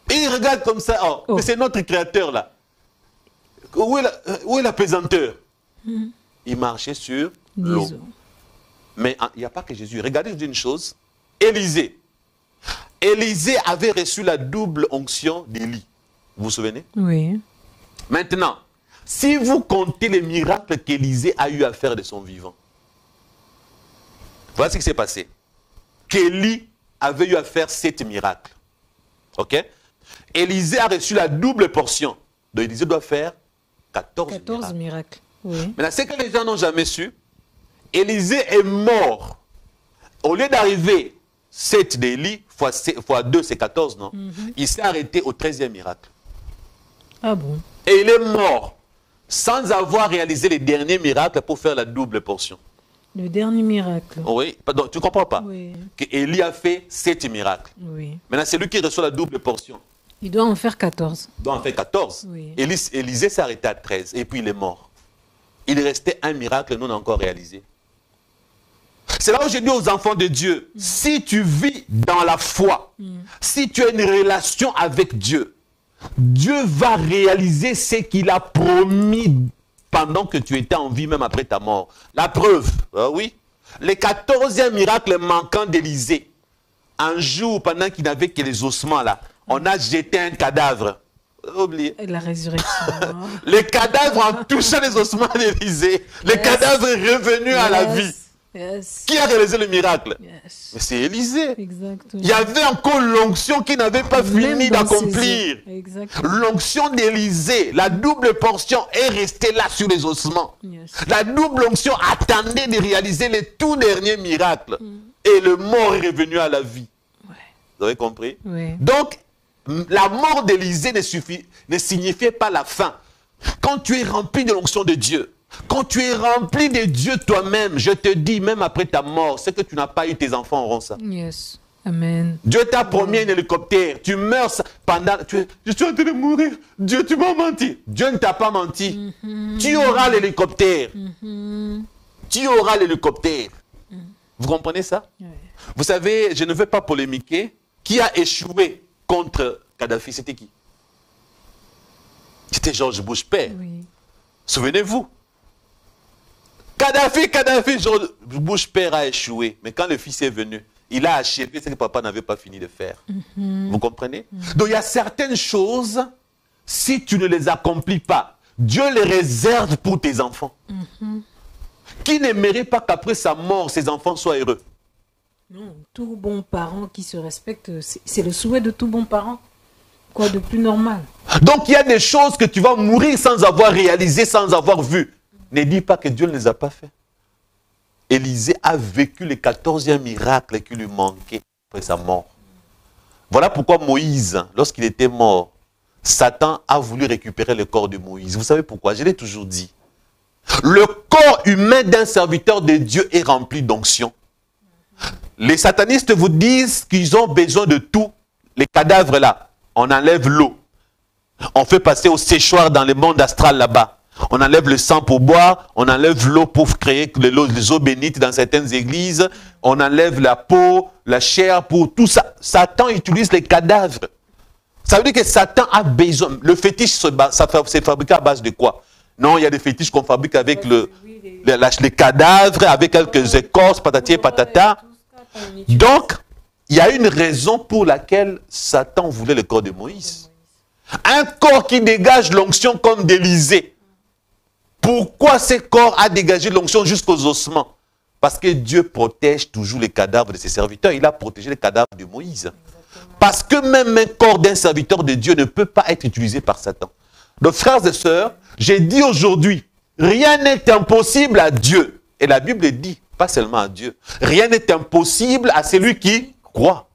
Et il regarde comme ça. Oh. C'est notre créateur là. Où est la pesanteur? Il marchait sur l'eau. Mais il n'y a pas que Jésus. Regardez, je dis une chose. Élisée. Élisée avait reçu la double onction d'Élie. Vous vous souvenez? Oui. Maintenant, si vous comptez les miracles qu'Élisée a eu à faire de son vivant, voilà ce qui s'est passé. Qu'Élie avait eu à faire 7 miracles. Ok? Élisée a reçu la double portion. Donc Élisée doit faire 14 miracles. Oui. Maintenant, ce que les gens n'ont jamais su, Élisée est mort. Au lieu d'arriver 7 d'Élie, fois 2, c'est 14, non? Il s'est arrêté au 13e miracle. Ah bon? Et il est mort sans avoir réalisé les derniers miracles pour faire la double portion. Le dernier miracle. Oui, pardon, tu ne comprends pas? Oui. Qu'Élie a fait 7 miracles. Oui. Maintenant, c'est lui qui reçoit la double portion. Il doit en faire 14. Il doit en faire 14. Oui. Élisée s'est arrêté à 13 et puis il est mort. Il restait un miracle non encore réalisé. C'est là où je dis aux enfants de Dieu, si tu vis dans la foi, si tu as une relation avec Dieu, Dieu va réaliser ce qu'il a promis pendant que tu étais en vie, même après ta mort. La preuve, oui, le 14e miracle manquant d'Élisée, un jour pendant qu'il n'avait que les ossements là, on a jeté un cadavre. Oublié. La résurrection. Le cadavre en touchant les ossements d'Élisée, le cadavre est revenu à la vie. Yes. Qui a réalisé le miracle? Yes. Mais c'est Élisée. Exactement. Il y avait encore l'onction qui n'avait pas fini d'accomplir. Exactement. L'onction d'Élisée, la double portion est restée là sur les ossements. Yes. La double onction attendait de réaliser les tout derniers miracles. Et le mort est revenu à la vie. Ouais. Vous avez compris? Ouais. Donc, la mort d'Élisée ne signifiait pas la fin. Quand tu es rempli de l'onction de Dieu, quand tu es rempli de Dieu toi-même, je te dis, même après ta mort, c'est que tu n'as pas eu, tes enfants auront ça. Yes. Amen. Dieu t'a promis un hélicoptère. Tu meurs pendant... je suis en train de mourir. Dieu, tu m'as menti. Dieu ne t'a pas menti. Tu auras l'hélicoptère. Tu auras l'hélicoptère. Vous comprenez ça? Ouais. Vous savez, je ne veux pas polémiquer. Qui a échoué contre Kadhafi? C'était qui? C'était George Bush père. Oui. Souvenez-vous. Kadhafi, George Bush père a échoué. Mais quand le fils est venu, il a achevé ce que papa n'avait pas fini de faire. Vous comprenez? Donc il y a certaines choses, si tu ne les accomplis pas, Dieu les réserve pour tes enfants. Qui n'aimerait pas qu'après sa mort, ses enfants soient heureux? Non, tout bon parent qui se respecte, c'est le souhait de tout bon parent. Quoi de plus normal? Donc il y a des choses que tu vas mourir sans avoir réalisé, sans avoir vu. Ne dis pas que Dieu ne les a pas fait. Élisée a vécu le 14e miracle qui lui manquait après sa mort. Voilà pourquoi Moïse, lorsqu'il était mort, Satan a voulu récupérer le corps de Moïse. Vous savez pourquoi? Je l'ai toujours dit. Le corps humain d'un serviteur de Dieu est rempli d'onction. Les satanistes vous disent qu'ils ont besoin de tout. Les cadavres là, on enlève l'eau. On fait passer au séchoir dans le monde astral là-bas. On enlève le sang pour boire, on enlève l'eau pour créer les eaux bénites dans certaines églises, on enlève la peau, la chair pour tout ça. Satan utilise les cadavres. Ça veut dire que Satan a besoin. Le fétiche, c'est fabriqué à base de quoi? Non, il y a des fétiches qu'on fabrique avec les cadavres, avec quelques écorces, patati et patata. Donc, il y a une raison pour laquelle Satan voulait le corps de Moïse. Un corps qui dégage l'onction comme d'Élisée. Pourquoi ce corps a dégagé l'onction jusqu'aux ossements? Parce que Dieu protège toujours les cadavres de ses serviteurs. Il a protégé les cadavres de Moïse. Parce que même un corps d'un serviteur de Dieu ne peut pas être utilisé par Satan. Donc, frères et sœurs, j'ai dit aujourd'hui, rien n'est impossible à Dieu. Et la Bible dit, pas seulement à Dieu, rien n'est impossible à celui qui croit.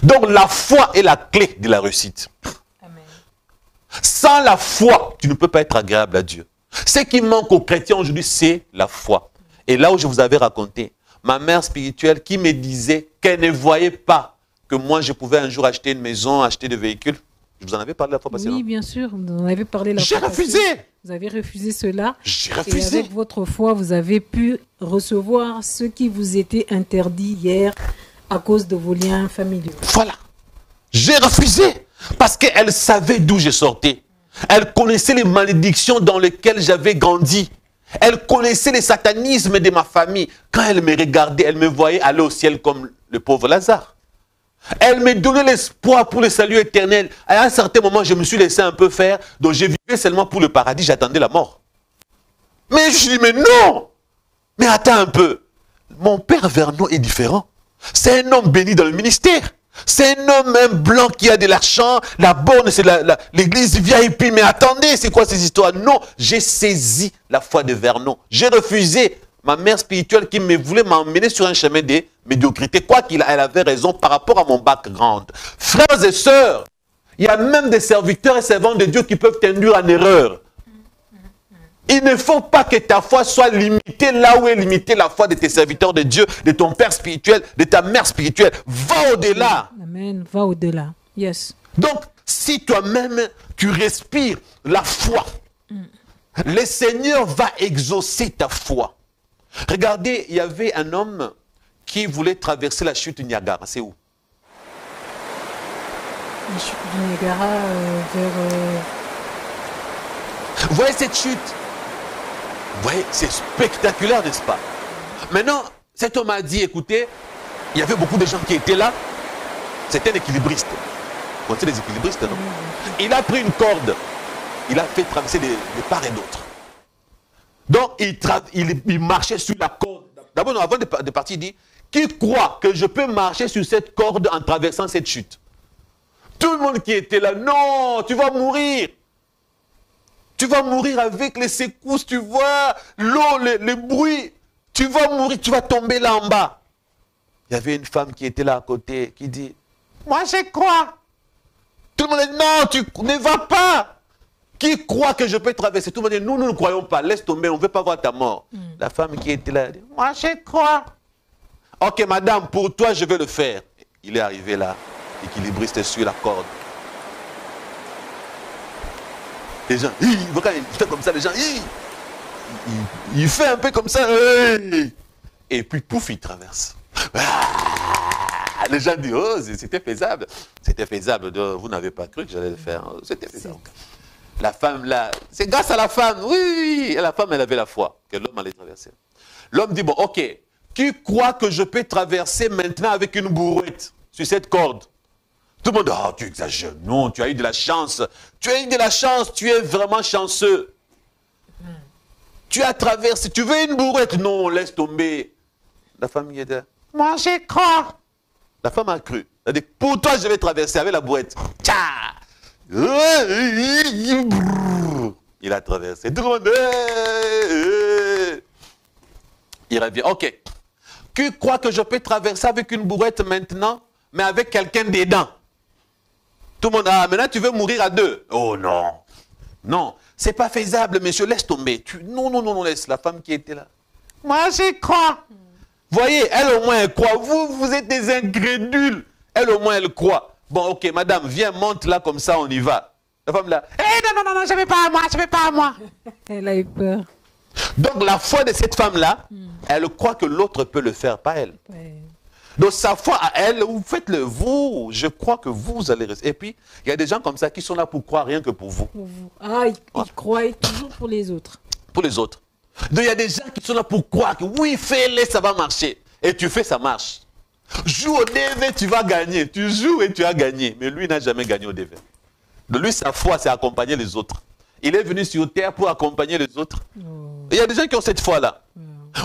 Donc, la foi est la clé de la réussite. Sans la foi, tu ne peux pas être agréable à Dieu. Ce qui manque aux chrétiens aujourd'hui, c'est la foi. Et là où je vous avais raconté, ma mère spirituelle qui me disait qu'elle ne voyait pas que moi je pouvais un jour acheter une maison, acheter des véhicules. Je vous en avais parlé la fois passée. Oui, bien sûr, vous en avez parlé la fois passée. J'ai refusé. Vous avez refusé cela. J'ai refusé. Et avec votre foi, vous avez pu recevoir ce qui vous était interdit hier à cause de vos liens familiaux. Voilà. J'ai refusé. Parce qu'elle savait d'où je sortais. Elle connaissait les malédictions dans lesquelles j'avais grandi. Elle connaissait les satanismes de ma famille. Quand elle me regardait, elle me voyait aller au ciel comme le pauvre Lazare. Elle me donnait l'espoir pour le salut éternel. À un certain moment, je me suis laissé un peu faire. Donc, je vivais seulement pour le paradis. J'attendais la mort. Mais je dis, mais non! Mais attends un peu. Mon père Vernon est différent. C'est un homme béni dans le ministère. C'est un homme même blanc qui a de l'argent. La borne, c'est l'église VIP. Mais attendez, c'est quoi ces histoires? Non, j'ai saisi la foi de Vernon. J'ai refusé ma mère spirituelle qui me voulait m'emmener sur un chemin de médiocrité. Quoi qu'il elle avait raison par rapport à mon background. Frères et sœurs, il y a même des serviteurs et servantes de Dieu qui peuvent t'induire en erreur. Il ne faut pas que ta foi soit limitée là où est limitée la foi de tes serviteurs de Dieu, de ton père spirituel, de ta mère spirituelle. Va au-delà. Amen. Va au-delà. Yes. Donc, si toi-même, tu respires la foi, le Seigneur va exaucer ta foi. Regardez, il y avait un homme qui voulait traverser la chute du Niagara. C'est où? La chute du Niagara vers... Vous voyez cette chute? Vous voyez, c'est spectaculaire, n'est-ce pas? Maintenant, cet homme a dit, écoutez, il y avait beaucoup de gens qui étaient là. C'était un équilibriste. Vous connaissez les équilibristes, non? Il a pris une corde. Il a fait traverser de part et d'autre. Donc, il marchait sur la corde. D'abord, avant de partir, il dit, qui croit que je peux marcher sur cette corde en traversant cette chute? Tout le monde qui était là, non, tu vas mourir. Tu vas mourir avec les secousses, tu vois, l'eau, le bruit. Tu vas mourir, tu vas tomber là en bas. Il y avait une femme qui était là à côté, qui dit, moi je crois. Tout le monde dit, non, tu ne vas pas. Qui croit que je peux traverser? Tout le monde dit, nous ne croyons pas, laisse tomber, on ne veut pas voir ta mort. La femme qui était là, elle dit, moi je crois. Ok, madame, pour toi, je vais le faire. Il est arrivé là, équilibriste sur la corde. Les gens, il fait comme ça, les gens, il fait un peu comme ça. Et puis, pouf, il traverse. Les gens disent, oh, c'était faisable. C'était faisable. Vous n'avez pas cru que j'allais le faire. C'était faisable. La femme là, c'est grâce à la femme. Oui, et la femme, elle avait la foi que l'homme allait traverser. L'homme dit, bon, ok, qui croit que je peux traverser maintenant avec une bourrette sur cette corde? Tout le monde dit, oh, tu exagères. Non, tu as eu de la chance. Tu as eu de la chance, tu es vraiment chanceux. Tu as traversé, tu veux une bourrette? Non, laisse tomber. La femme y est là. Moi, j'y crois. La femme a cru. Elle a dit, pour toi, je vais traverser avec la bourrette. Tcha! Il a traversé. Tout le monde. Il revient. Ok. Qui croit que je peux traverser avec une bourrette maintenant, mais avec quelqu'un dedans? Tout le monde. Ah, maintenant tu veux mourir à deux. Oh non. Non. C'est pas faisable, monsieur. Laisse tomber. Non, non, non, non, laisse la femme qui était là. Moi, j'y crois. Voyez, elle au moins elle croit. Vous êtes des incrédules. Elle au moins elle croit. Bon, ok, madame, viens, monte là, comme ça, on y va. La femme là, non, non, non, je ne vais pas à moi, je ne vais pas à moi. Elle a eu peur. Donc, la foi de cette femme-là, elle croit que l'autre peut le faire, pas elle. Ouais. Donc, sa foi à elle, vous faites-le, vous, je crois que vous allez rester. Et puis, il y a des gens comme ça qui sont là pour croire rien que pour vous. Pour vous. Ah, ils croient toujours pour les autres. Pour les autres. Donc, il y a des gens qui sont là pour croire que oui, fais-le, ça va marcher. Et tu fais, ça marche. Joue au DV, tu vas gagner. Tu joues et tu as gagné. Mais lui n'a jamais gagné au DV. De lui, sa foi, c'est accompagner les autres. Il est venu sur terre pour accompagner les autres. Oh. Il y a des gens qui ont cette foi-là.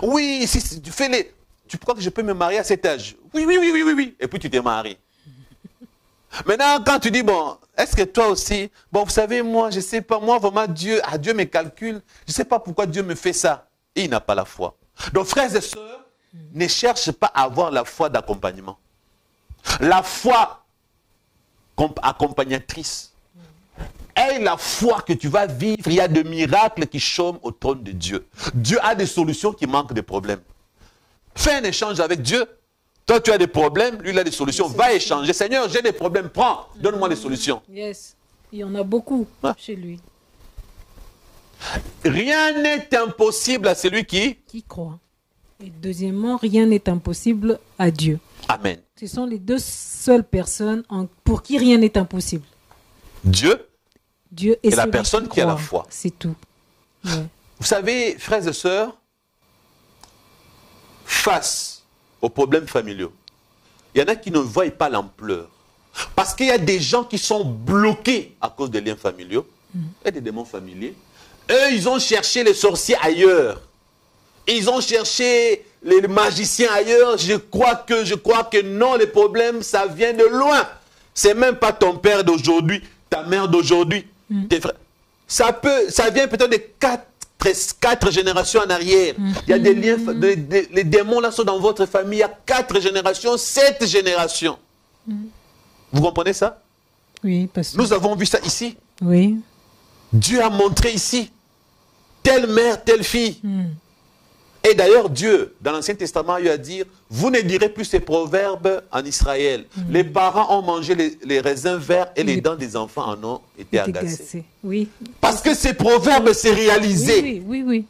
Oh. Oui, si tu fais les... Tu crois que je peux me marier à cet âge? Oui, oui, oui, oui, oui, oui. Et puis tu t'es marié. Maintenant, quand tu dis, bon, est-ce que toi aussi... Bon, vous savez, moi, je ne sais pas. Moi, vraiment, Dieu me calcule. Je ne sais pas pourquoi Dieu me fait ça. Et il n'a pas la foi. Donc, frères et sœurs, ne cherche pas à avoir la foi d'accompagnement. La foi accompagnatrice est la foi que tu vas vivre. Il y a des miracles qui chôment au trône de Dieu. Dieu a des solutions qui manquent de problèmes. Fais un échange avec Dieu. Toi, tu as des problèmes, lui, il a des solutions. Va échanger. Seigneur, j'ai des problèmes. Prends, donne-moi des solutions. Yes. Il y en a beaucoup chez lui. Rien n'est impossible à celui qui croit. Et deuxièmement, rien n'est impossible à Dieu. Amen. Ce sont les deux seules personnes pour qui rien n'est impossible. Dieu et la personne qui a la foi. C'est tout. Ouais. Vous savez, frères et sœurs, face aux problèmes familiaux, il y en a qui ne voient pas l'ampleur. Parce qu'il y a des gens qui sont bloqués à cause des liens familiaux et des démons familiers. Eux, ils ont cherché les sorciers ailleurs. Ils ont cherché les magiciens ailleurs. Je crois que non, les problèmes, ça vient de loin. C'est même pas ton père d'aujourd'hui, ta mère d'aujourd'hui, tes frères. Ça vient peut-être de quatre générations en arrière. Il y a des liens, les démons là sont dans votre famille. Il y a 4 générations, 7 générations. Vous comprenez ça? Oui, parce que... Nous avons vu ça ici. Oui. Dieu a montré ici. Telle mère, telle fille. Et d'ailleurs, Dieu, dans l'Ancien Testament, il a dit, vous ne direz plus ces proverbes en Israël. Les parents ont mangé les raisins verts et les dents des enfants en ont été agacées. Oui. Parce que ces proverbes s'est réalisé. Oui.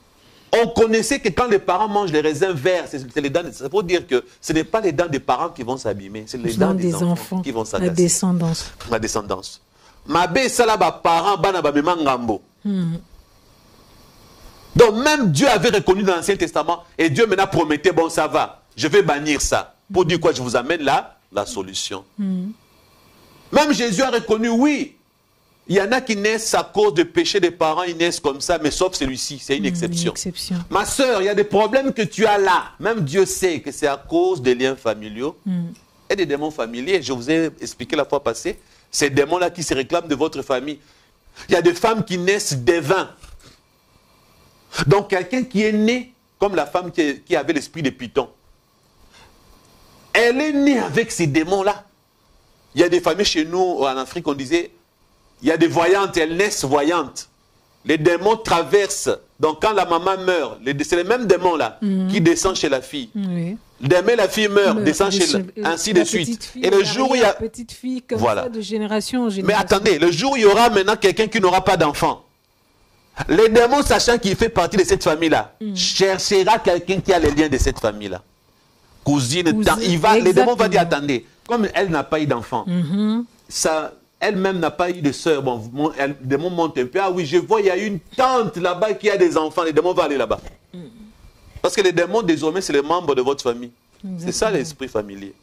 On connaissait que quand les parents mangent les raisins verts, c'est les dents. Ça veut dire que ce n'est pas les dents des parents qui vont s'abîmer, c'est les dents des enfants qui vont s'agacer. La descendance. La descendance. Mabe salaba parents bana ba memangambo. Donc même Dieu avait reconnu dans l'Ancien Testament et Dieu maintenant promettait, bon ça va, je vais bannir ça. Pour dire quoi? Je vous amène là, la solution. Même Jésus a reconnu, oui, il y en a qui naissent à cause de péché des parents, ils naissent comme ça, mais sauf celui-ci, c'est une exception. Ma soeur, il y a des problèmes que tu as là. Même Dieu sait que c'est à cause des liens familiaux et des démons familiers. Je vous ai expliqué la fois passée, ces démons-là qui se réclament de votre famille. Il y a des femmes qui naissent des vins. Donc, quelqu'un qui est né, comme la femme qui avait l'esprit de Python, elle est née avec ces démons-là. Il y a des familles chez nous, en Afrique, on disait, il y a des voyantes, elles naissent voyantes. Les démons traversent. Donc, quand la maman meurt, c'est les mêmes démons-là qui descendent chez la fille. Demain, la fille meurt, descend chez ainsi de suite. Et le jour où il y a... petite fille, comme ça, de génération en génération. Mais attendez, le jour où il y aura maintenant quelqu'un qui n'aura pas d'enfant, les démons, sachant qu'il fait partie de cette famille-là, cherchera quelqu'un qui a les liens de cette famille-là. Cousine, les démons vont dire, attendez, comme elle n'a pas eu d'enfant, elle-même n'a pas eu de soeur, bon, les démons montent un peu, ah oui, je vois, il y a une tante là-bas qui a des enfants, les démons vont aller là-bas. Parce que les démons, désormais, c'est les membres de votre famille. C'est ça l'esprit familier.